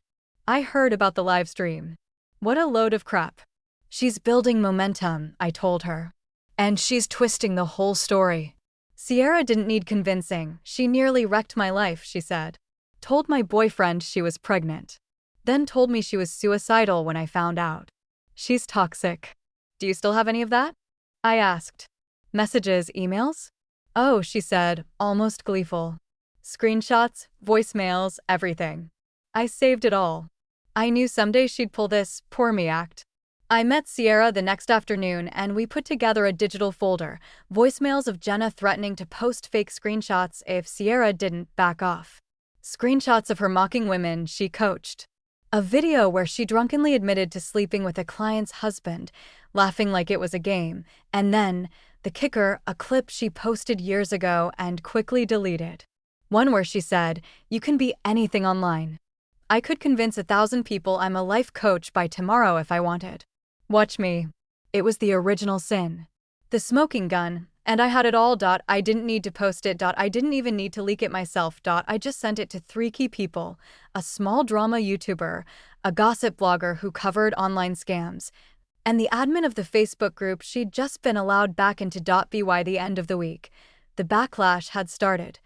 "I heard about the live stream." "What a load of crap." "She's building momentum," I told her. "And she's twisting the whole story." Sierra didn't need convincing. "She nearly wrecked my life," she said. "Told my boyfriend she was pregnant. Then told me she was suicidal when I found out. She's toxic." "Do you still have any of that?" I asked. "Messages, emails?" "Oh," she said, almost gleeful. "Screenshots, voicemails, everything. I saved it all. I knew someday she'd pull this poor me act." I met Sierra the next afternoon and we put together a digital folder, voicemails of Jenna threatening to post fake screenshots if Sierra didn't back off. Screenshots of her mocking women she coached. A video where she drunkenly admitted to sleeping with a client's husband, laughing like it was a game. And then, the kicker, a clip she posted years ago and quickly deleted. One where she said, "You can be anything online. I could convince 1,000 people I'm a life coach by tomorrow if I wanted. Watch me." It was the original sin. The smoking gun. And I had it all. I didn't need to post it. I didn't even need to leak it myself. I just sent it to 3 key people: a small drama YouTuber, a gossip blogger who covered online scams, and the admin of the Facebook group she'd just been allowed back into. By the end of the week, the backlash had started.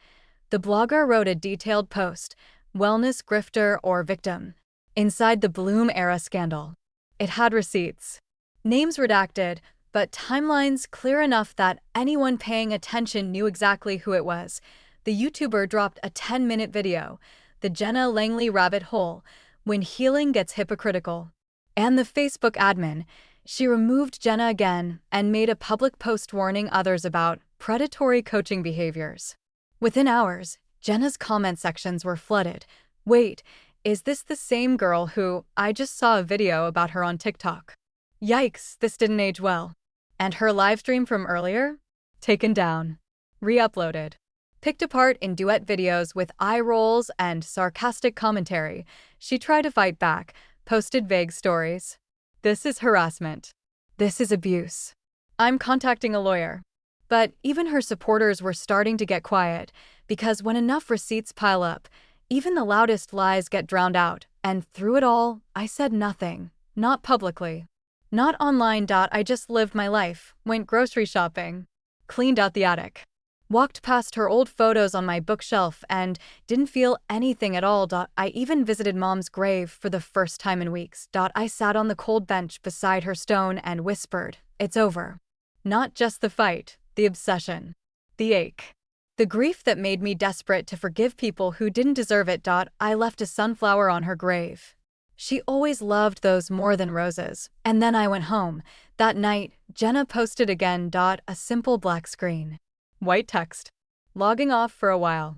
The blogger wrote a detailed post, "Wellness grifter or victim?" Inside the Bloom-era scandal. It had receipts. Names redacted, but timelines clear enough that anyone paying attention knew exactly who it was. The YouTuber dropped a 10-minute video, "The Jenna Langley Rabbit Hole, When Healing Gets Hypocritical." And the Facebook admin, she removed Jenna again and made a public post warning others about predatory coaching behaviors. Within hours, Jenna's comment sections were flooded. "Wait, is this the same girl who I just saw a video about her on TikTok? Yikes, this didn't age well." And her livestream from earlier? Taken down. Re-uploaded. Picked apart in duet videos with eye rolls and sarcastic commentary. She tried to fight back, Posted vague stories. This is harassment. This is abuse. I'm contacting a lawyer. But even her supporters were starting to get quiet, because when enough receipts pile up, even the loudest lies get drowned out, and through it all, I said nothing. Not publicly. Not online. I just lived my life, went grocery shopping, cleaned out the attic, walked past her old photos on my bookshelf, and didn't feel anything at all. I even visited Mom's grave for the first time in weeks. I sat on the cold bench beside her stone and whispered, "It's over." Not just the fight, the obsession, the ache, the grief that made me desperate to forgive people who didn't deserve it. I left a sunflower on her grave. She always loved those more than roses. And then I went home. That night, Jenna posted again. A simple black screen. White text. Logging off for a while.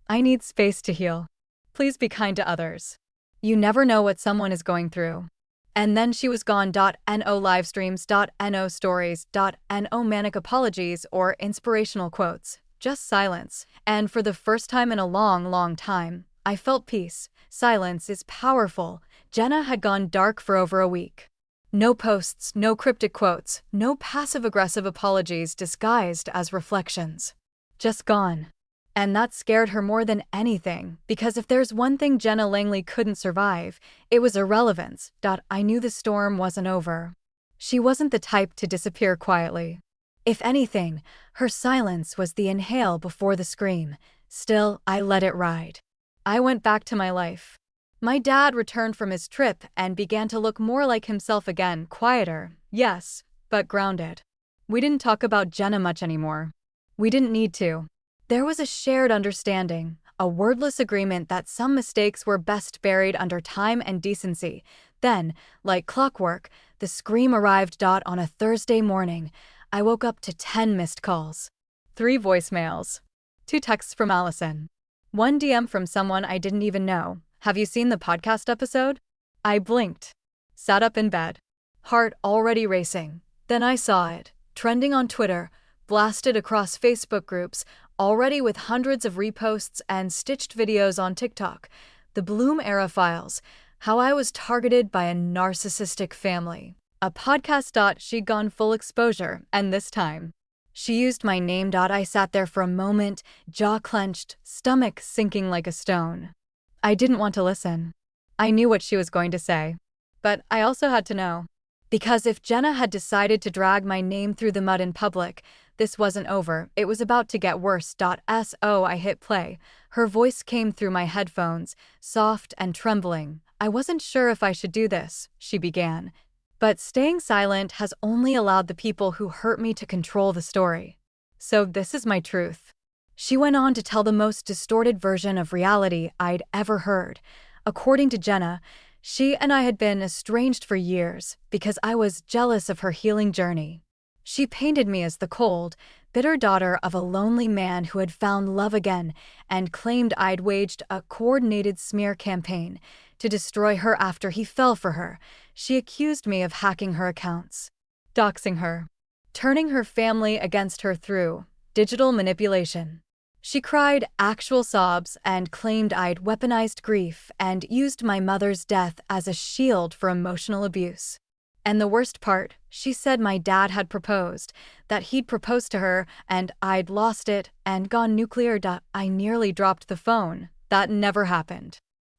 I need space to heal. Please be kind to others. You never know what someone is going through. And then she was gone. No live streams. No stories. No manic apologies or inspirational quotes. Just silence. And for the first time in a long, long time, I felt peace. Silence is powerful. Jenna had gone dark for over a week. No posts, no cryptic quotes, no passive-aggressive apologies disguised as reflections. Just gone. And that scared her more than anything, because if there's one thing Jenna Langley couldn't survive, it was irrelevance. I knew the storm wasn't over. She wasn't the type to disappear quietly. If anything, her silence was the inhale before the scream. Still, I let it ride. I went back to my life. My dad returned from his trip and began to look more like himself again, quieter, yes, but grounded. We didn't talk about Jenna much anymore. We didn't need to. There was a shared understanding, a wordless agreement that some mistakes were best buried under time and decency. Then, like clockwork, the scream arrived. On a Thursday morning, I woke up to 10 missed calls, 3 voicemails, 2 texts from Allison, 1 DM from someone I didn't even know. "Have you seen the podcast episode?" I blinked, sat up in bed, heart already racing. Then I saw it, trending on Twitter, blasted across Facebook groups, already with hundreds of reposts and stitched videos on TikTok. The Bloom era files, how I was targeted by a narcissistic family. A podcast. She'd gone full exposure, and this time, she used my name. I sat there for a moment, jaw clenched, stomach sinking like a stone. I didn't want to listen. I knew what she was going to say. But I also had to know. Because if Jenna had decided to drag my name through the mud in public, this wasn't over. It was about to get worse. I hit play. Her voice came through my headphones, soft and trembling. "I wasn't sure if I should do this," she began. "But staying silent has only allowed the people who hurt me to control the story. So this is my truth." She went on to tell the most distorted version of reality I'd ever heard. According to Jenna, she and I had been estranged for years because I was jealous of her healing journey. She painted me as the cold, bitter daughter of a lonely man who had found love again and claimed I'd waged a coordinated smear campaign to destroy her after he fell for her. She accused me of hacking her accounts, doxing her, turning her family against her through digital manipulation. She cried actual sobs and claimed I'd weaponized grief and used my mother's death as a shield for emotional abuse. And the worst part, she said my dad had proposed, that he'd proposed to her and I'd lost it and gone nuclear. I nearly dropped the phone. That never happened.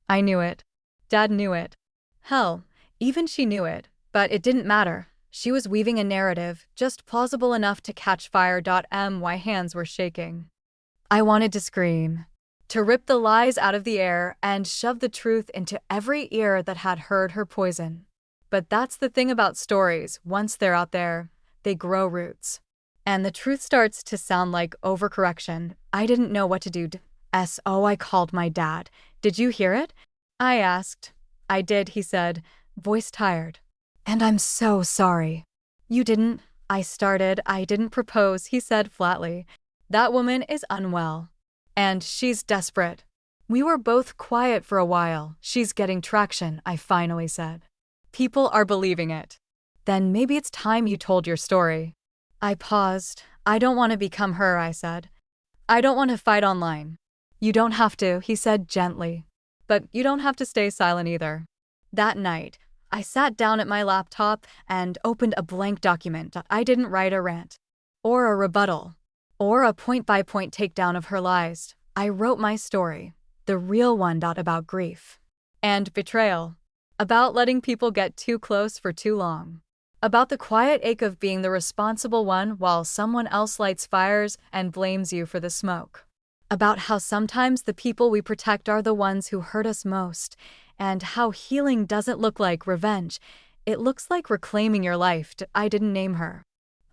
I knew it. Dad knew it. Hell, even she knew it, but it didn't matter. She was weaving a narrative, just plausible enough to catch fire. My hands were shaking. I wanted to scream, to rip the lies out of the air and shove the truth into every ear that had heard her poison. But that's the thing about stories, once they're out there, they grow roots. And the truth starts to sound like overcorrection. I didn't know what to do. I called my dad. "Did you hear it?" I asked. "I did," he said, voice tired. "And I'm so sorry." "You didn't," I started. "I didn't propose," he said flatly. "That woman is unwell. And she's desperate." We were both quiet for a while. "She's getting traction," I finally said. "People are believing it." "Then maybe it's time you told your story." I paused. "I don't want to become her," I said. "I don't want to fight online." "You don't have to," he said gently. "But you don't have to stay silent either." That night, I sat down at my laptop and opened a blank document. I didn't write a rant, or a rebuttal, or a point-by-point takedown of her lies. I wrote my story, the real one. About grief and betrayal, about letting people get too close for too long, about the quiet ache of being the responsible one while someone else lights fires and blames you for the smoke, about how sometimes the people we protect are the ones who hurt us most, and how healing doesn't look like revenge. It looks like reclaiming your life. I didn't name her.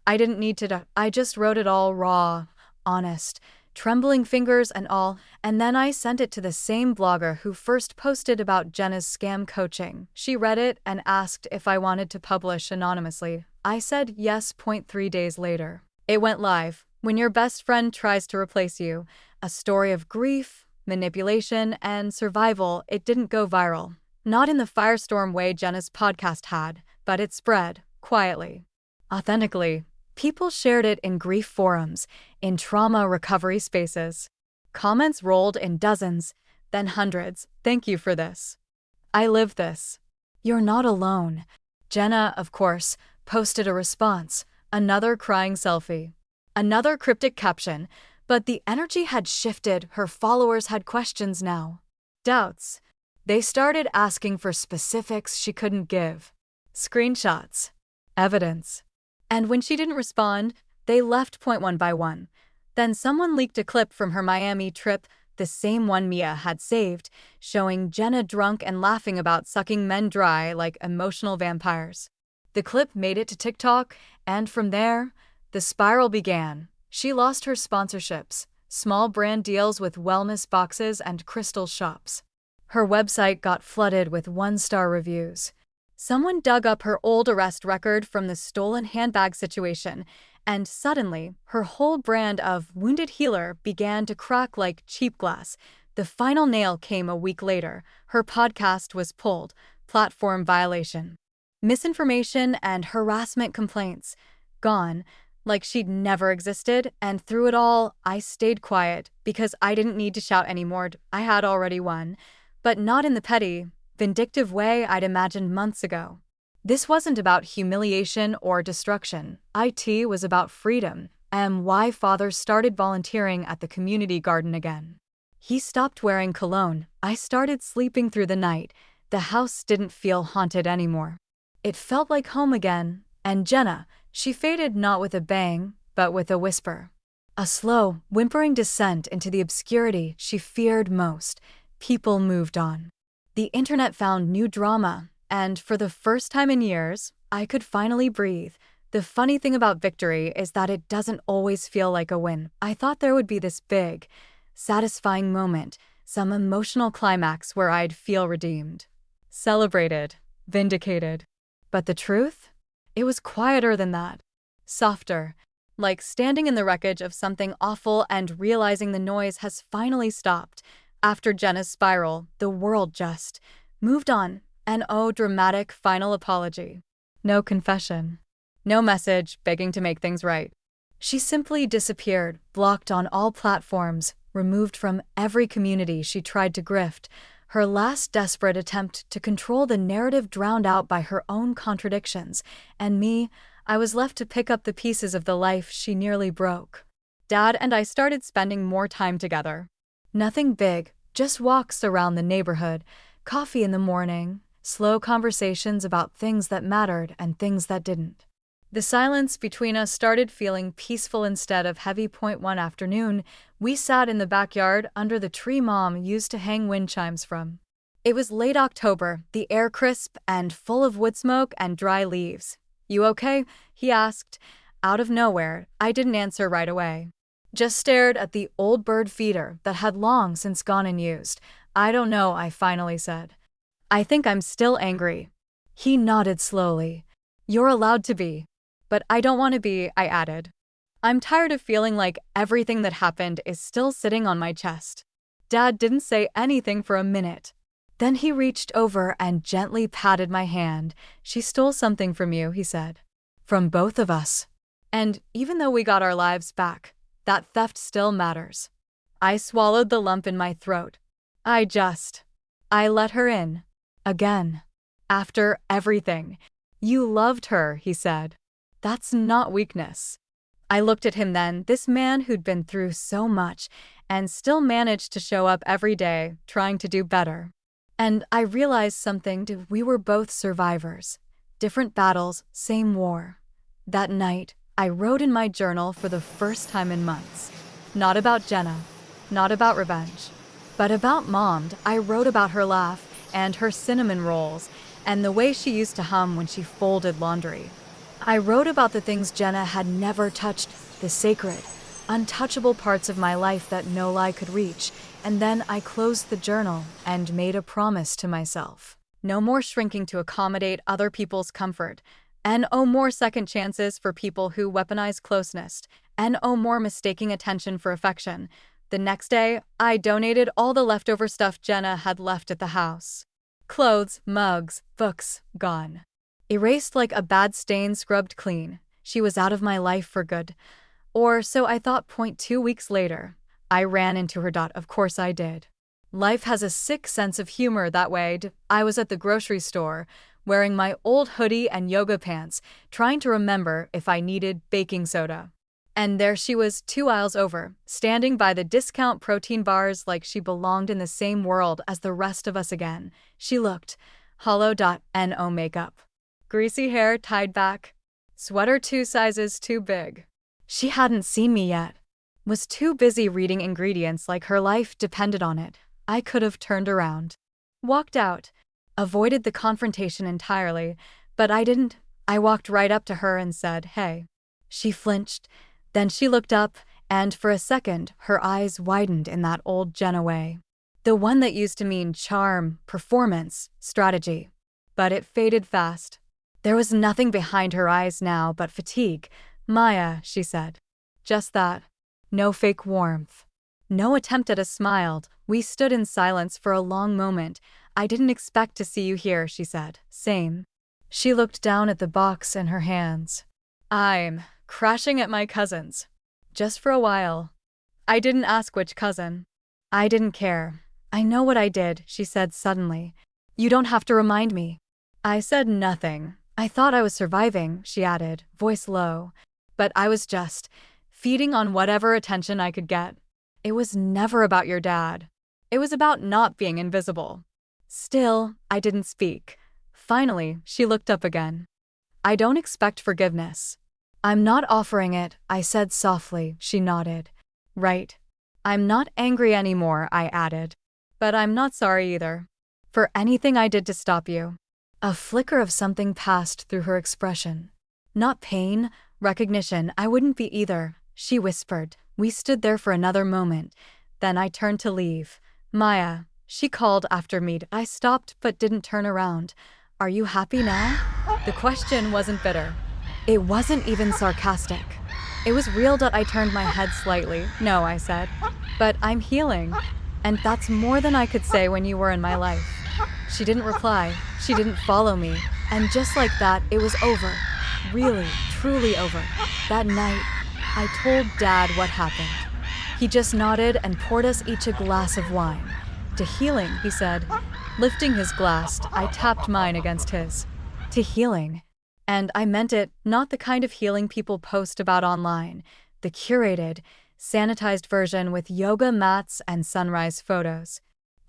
I didn't need to. I just wrote it all raw, honest, trembling fingers and all, and then I sent it to the same blogger who first posted about Jenna's scam coaching. She read it and asked if I wanted to publish anonymously. I said yes. 3 days later, it went live. When your best friend tries to replace you, a story of grief, manipulation, and survival. It didn't go viral. Not in the firestorm way Jenna's podcast had, but it spread, quietly, authentically. People shared it in grief forums, in trauma recovery spaces. Comments rolled in dozens, then hundreds. Thank you for this. I live this. You're not alone. Jenna, of course, posted a response, another crying selfie, another cryptic caption, but the energy had shifted. Her followers had questions now. Doubts. They started asking for specifics she couldn't give. Screenshots. Evidence. And when she didn't respond, they left one by one. Then someone leaked a clip from her Miami trip, the same one Mia had saved, showing Jenna drunk and laughing about sucking men dry like emotional vampires. The clip made it to TikTok, and from there, the spiral began. She lost her sponsorships, small brand deals with wellness boxes and crystal shops. Her website got flooded with one-star reviews. Someone dug up her old arrest record from the stolen handbag situation, and suddenly, her whole brand of wounded healer began to crack like cheap glass. The final nail came a week later. Her podcast was pulled, platform violation, misinformation and harassment complaints, gone, like she'd never existed. And through it all, I stayed quiet because I didn't need to shout anymore. I had already won, but not in the petty, vindictive way I'd imagined months ago. This wasn't about humiliation or destruction. It was about freedom, and why father started volunteering at the community garden again. He stopped wearing cologne. I started sleeping through the night. The house didn't feel haunted anymore. It felt like home again. And Jenna, she faded not with a bang, but with a whisper. A slow, whimpering descent into the obscurity she feared most. People moved on. The internet found new drama, and for the first time in years, I could finally breathe. The funny thing about victory is that it doesn't always feel like a win. I thought there would be this big, satisfying moment, some emotional climax where I'd feel redeemed, celebrated, vindicated. But the truth? It was quieter than that. Softer, like standing in the wreckage of something awful and realizing the noise has finally stopped. After Jenna's spiral, the world just moved on. An dramatic final apology. No confession. No message begging to make things right. She simply disappeared, blocked on all platforms, removed from every community she tried to grift. Her last desperate attempt to control the narrative drowned out by her own contradictions. And me, I was left to pick up the pieces of the life she nearly broke. Dad and I started spending more time together. Nothing big, just walks around the neighborhood, coffee in the morning, slow conversations about things that mattered and things that didn't. The silence between us started feeling peaceful instead of heavy. One afternoon, we sat in the backyard under the tree Mom used to hang wind chimes from. It was late October, the air crisp and full of wood smoke and dry leaves. "You okay?" he asked. Out of nowhere, I didn't answer right away. Just stared at the old bird feeder that had long since gone unused. "I don't know," I finally said. "I think I'm still angry." He nodded slowly. "You're allowed to be. But I don't want to be," I added. "I'm tired of feeling like everything that happened is still sitting on my chest." Dad didn't say anything for a minute. Then he reached over and gently patted my hand. "She stole something from you," he said. "From both of us. And even though we got our lives back, that theft still matters." I swallowed the lump in my throat. I let her in. Again. After everything. You loved her, he said. That's not weakness. I looked at him then, this man who'd been through so much and still managed to show up every day, trying to do better. And I realized something, we were both survivors. Different battles, same war. That night, I wrote in my journal for the first time in months. Not about Jenna, not about revenge, but about Mom. I wrote about her laugh and her cinnamon rolls and the way she used to hum when she folded laundry. I wrote about the things Jenna had never touched, the sacred, untouchable parts of my life that no lie could reach, and then I closed the journal and made a promise to myself. No more shrinking to accommodate other people's comfort, and no more second chances for people who weaponize closeness, and no more mistaking attention for affection. The next day, I donated all the leftover stuff Jenna had left at the house. Clothes, mugs, books, gone. Erased like a bad stain scrubbed clean. She was out of my life for good. Or so I thought. 2 weeks later, I ran into her. Of course I did. Life has a sick sense of humor that way. I was at the grocery store, wearing my old hoodie and yoga pants, trying to remember if I needed baking soda. And there she was 2 aisles over, standing by the discount protein bars like she belonged in the same world as the rest of us again. She looked hollow. No makeup. Greasy hair tied back. Sweater 2 sizes too big. She hadn't seen me yet. Was too busy reading ingredients like her life depended on it. I could have turned around. Walked out. Avoided the confrontation entirely, but I didn't. I walked right up to her and said, "Hey." She flinched. Then she looked up, and for a second, her eyes widened in that old Jenna way. The one that used to mean charm, performance, strategy. But it faded fast. There was nothing behind her eyes now but fatigue. "Maya," she said. Just that. No fake warmth. No attempt at a smile. We stood in silence for a long moment. "I didn't expect to see you here," she said. "Same." She looked down at the box in her hands. "I'm crashing at my cousin's. Just for a while." I didn't ask which cousin. I didn't care. "I know what I did," she said suddenly. "You don't have to remind me." I said nothing. "I thought I was surviving," she added, voice low. "But I was just feeding on whatever attention I could get. It was never about your dad. It was about not being invisible." Still, I didn't speak. Finally, she looked up again. "I don't expect forgiveness." "I'm not offering it," I said softly. She nodded. "Right. I'm not angry anymore," I added. "But I'm not sorry either. For anything I did to stop you." A flicker of something passed through her expression. Not pain, recognition. "I wouldn't be either," she whispered. We stood there for another moment. Then I turned to leave. "Maya," she called after me. I stopped but didn't turn around. "Are you happy now?" The question wasn't bitter. It wasn't even sarcastic. It was real. I turned my head slightly. "No," I said. "But I'm healing. And that's more than I could say when you were in my life." She didn't reply. She didn't follow me. And just like that, it was over. Really, truly over. That night, I told Dad what happened. He just nodded and poured us each a glass of wine. "To healing," he said. Lifting his glass, I tapped mine against his. "To healing." And I meant it, not the kind of healing people post about online. The curated, sanitized version with yoga mats and sunrise photos.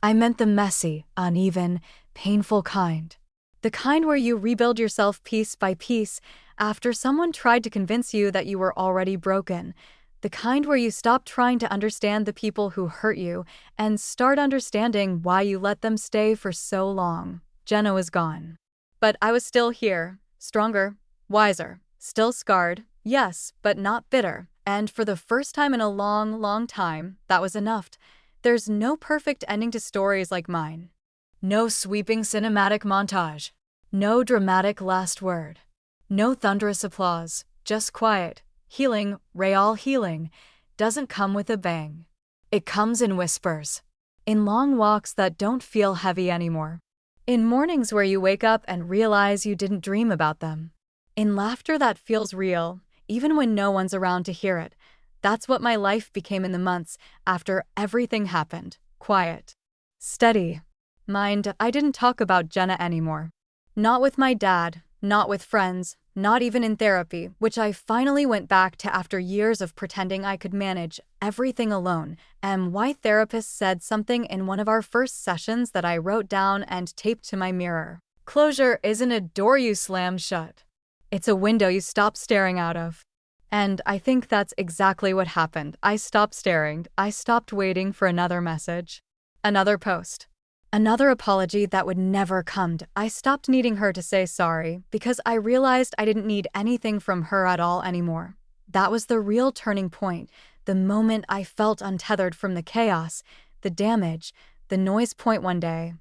I meant the messy, uneven, painful kind. The kind where you rebuild yourself piece by piece after someone tried to convince you that you were already broken. The kind where you stop trying to understand the people who hurt you and start understanding why you let them stay for so long. Jenna was gone. But I was still here, stronger, wiser, still scarred, yes, but not bitter. And for the first time in a long, long time, that was enough. There's no perfect ending to stories like mine. No sweeping cinematic montage. No dramatic last word. No thunderous applause. Just quiet. Healing, real healing, doesn't come with a bang. It comes in whispers. In long walks that don't feel heavy anymore. In mornings where you wake up and realize you didn't dream about them. In laughter that feels real, even when no one's around to hear it. That's what my life became in the months after everything happened. Quiet. Steady. Mind, I didn't talk about Jenna anymore. Not with my dad, not with friends, not even in therapy, which I finally went back to after years of pretending I could manage everything alone. And why therapist said something in one of our first sessions that I wrote down and taped to my mirror. Closure isn't a door you slam shut. It's a window you stop staring out of. And I think that's exactly what happened. I stopped staring. I stopped waiting for another message. Another post. Another apology that would never come. I stopped needing her to say sorry because I realized I didn't need anything from her at all anymore. That was the real turning point, the moment I felt untethered from the chaos, the damage, the noise point one day.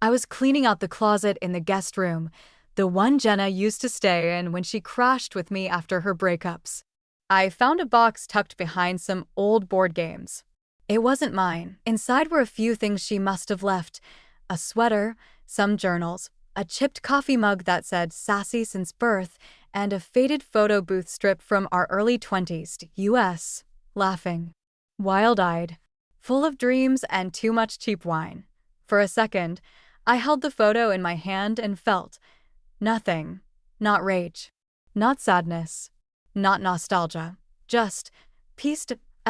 I was cleaning out the closet in the guest room, the one Jenna used to stay in when she crashed with me after her breakups. I found a box tucked behind some old board games. It wasn't mine. Inside were a few things she must have left. A sweater, some journals, a chipped coffee mug that said "sassy since birth," and a faded photo booth strip from our early 20s, US, laughing, wild-eyed, full of dreams and too much cheap wine. For a second, I held the photo in my hand and felt nothing. Not rage, not sadness, not nostalgia, just peace.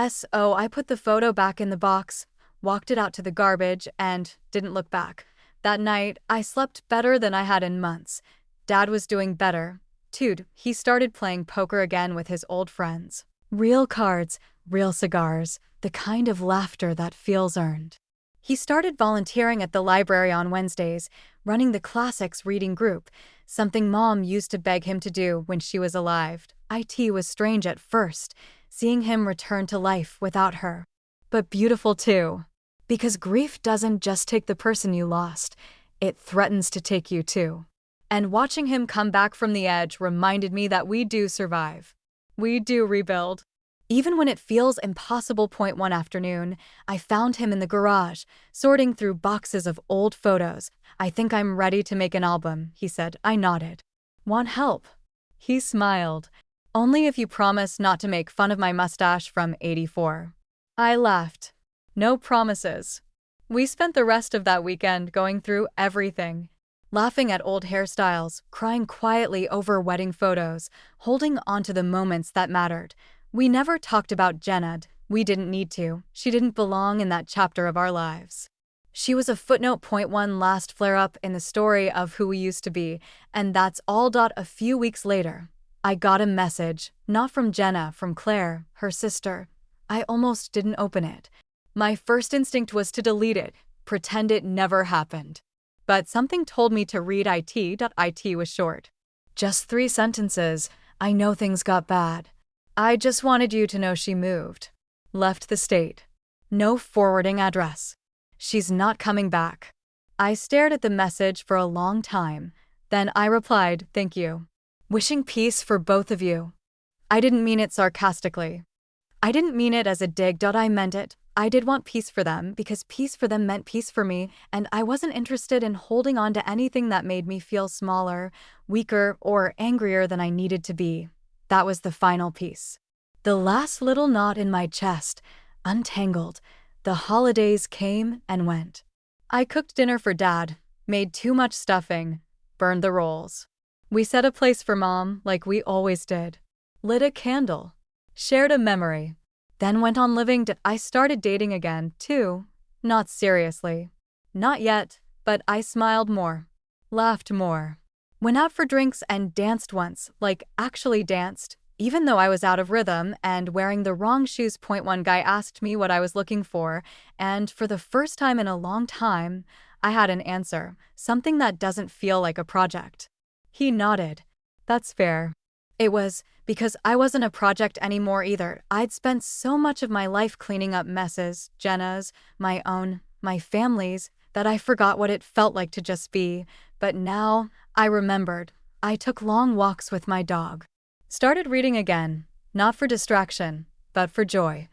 So I put the photo back in the box, walked it out to the garbage, and didn't look back. That night, I slept better than I had in months. Dad was doing better. Dude, he started playing poker again with his old friends. Real cards, real cigars, the kind of laughter that feels earned. He started volunteering at the library on Wednesdays, running the classics reading group, something Mom used to beg him to do when she was alive. It was strange at first, seeing him return to life without her. But beautiful too. Because grief doesn't just take the person you lost, it threatens to take you too. And watching him come back from the edge reminded me that we do survive. We do rebuild. Even when it feels impossible. One afternoon, I found him in the garage, sorting through boxes of old photos. "I think I'm ready to make an album," he said. I nodded. "Want help?" He smiled. "Only if you promise not to make fun of my mustache from '84. I laughed. No promises. We spent the rest of that weekend going through everything. Laughing at old hairstyles, crying quietly over wedding photos, holding on to the moments that mattered. We never talked about Jenna. We didn't need to. She didn't belong in that chapter of our lives. She was a footnote. One last flare-up in the story of who we used to be, and that's all. A few weeks later, I got a message, not from Jenna, from Claire, her sister. I almost didn't open it. My first instinct was to delete it, pretend it never happened. But something told me to read it. It was short. Just 3 sentences. "I know things got bad. I just wanted you to know she moved. Left the state. No forwarding address. She's not coming back." I stared at the message for a long time. Then I replied, "Thank you. Wishing peace for both of you." I didn't mean it sarcastically. I didn't mean it as a dig. I meant it. I did want peace for them because peace for them meant peace for me, and I wasn't interested in holding on to anything that made me feel smaller, weaker, or angrier than I needed to be. That was the final piece. The last little knot in my chest, untangled. The holidays came and went. I cooked dinner for Dad, made too much stuffing, burned the rolls. We set a place for Mom like we always did. Lit a candle. Shared a memory. Then went on living. I started dating again, too. Not seriously. Not yet, but I smiled more. Laughed more. Went out for drinks and danced once, like actually danced, even though I was out of rhythm and wearing the wrong shoes. One guy asked me what I was looking for, and for the first time in a long time, I had an answer, something that doesn't feel like a project. He nodded. That's fair. It was because I wasn't a project anymore either. I'd spent so much of my life cleaning up messes, Jenna's, my own, my family's, that I forgot what it felt like to just be. But now, I remembered. I took long walks with my dog. Started reading again, not for distraction, but for joy.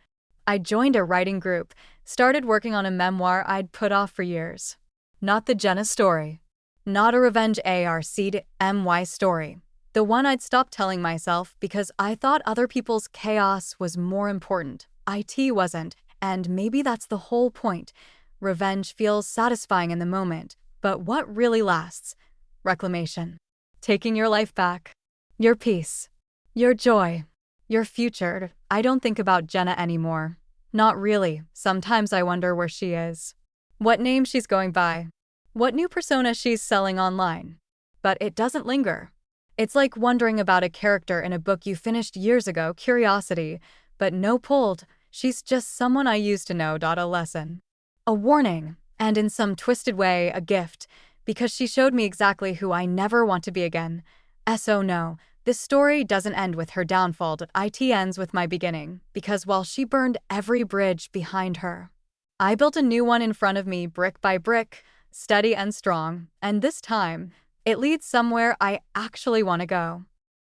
I joined a writing group, started working on a memoir I'd put off for years. Not the Jenna story. Not a revenge ARC-MY story. The one I'd stopped telling myself because I thought other people's chaos was more important. It wasn't, and maybe that's the whole point. Revenge feels satisfying in the moment, but what really lasts? reclamation. Taking your life back. Your peace. Your joy. Your future. I don't think about Jenna anymore. Not really. Sometimes I wonder where she is. What name she's going by. What new persona she's selling online. But it doesn't linger. It's like wondering about a character in a book you finished years ago, curiosity, but no pulled. She's just someone I used to know. A lesson. A warning, and in some twisted way, a gift, because she showed me exactly who I never want to be again. So no, this story doesn't end with her downfall. It ends with my beginning, because while she burned every bridge behind her, I built a new one in front of me, brick by brick, steady and strong, and this time, it leads somewhere I actually want to go.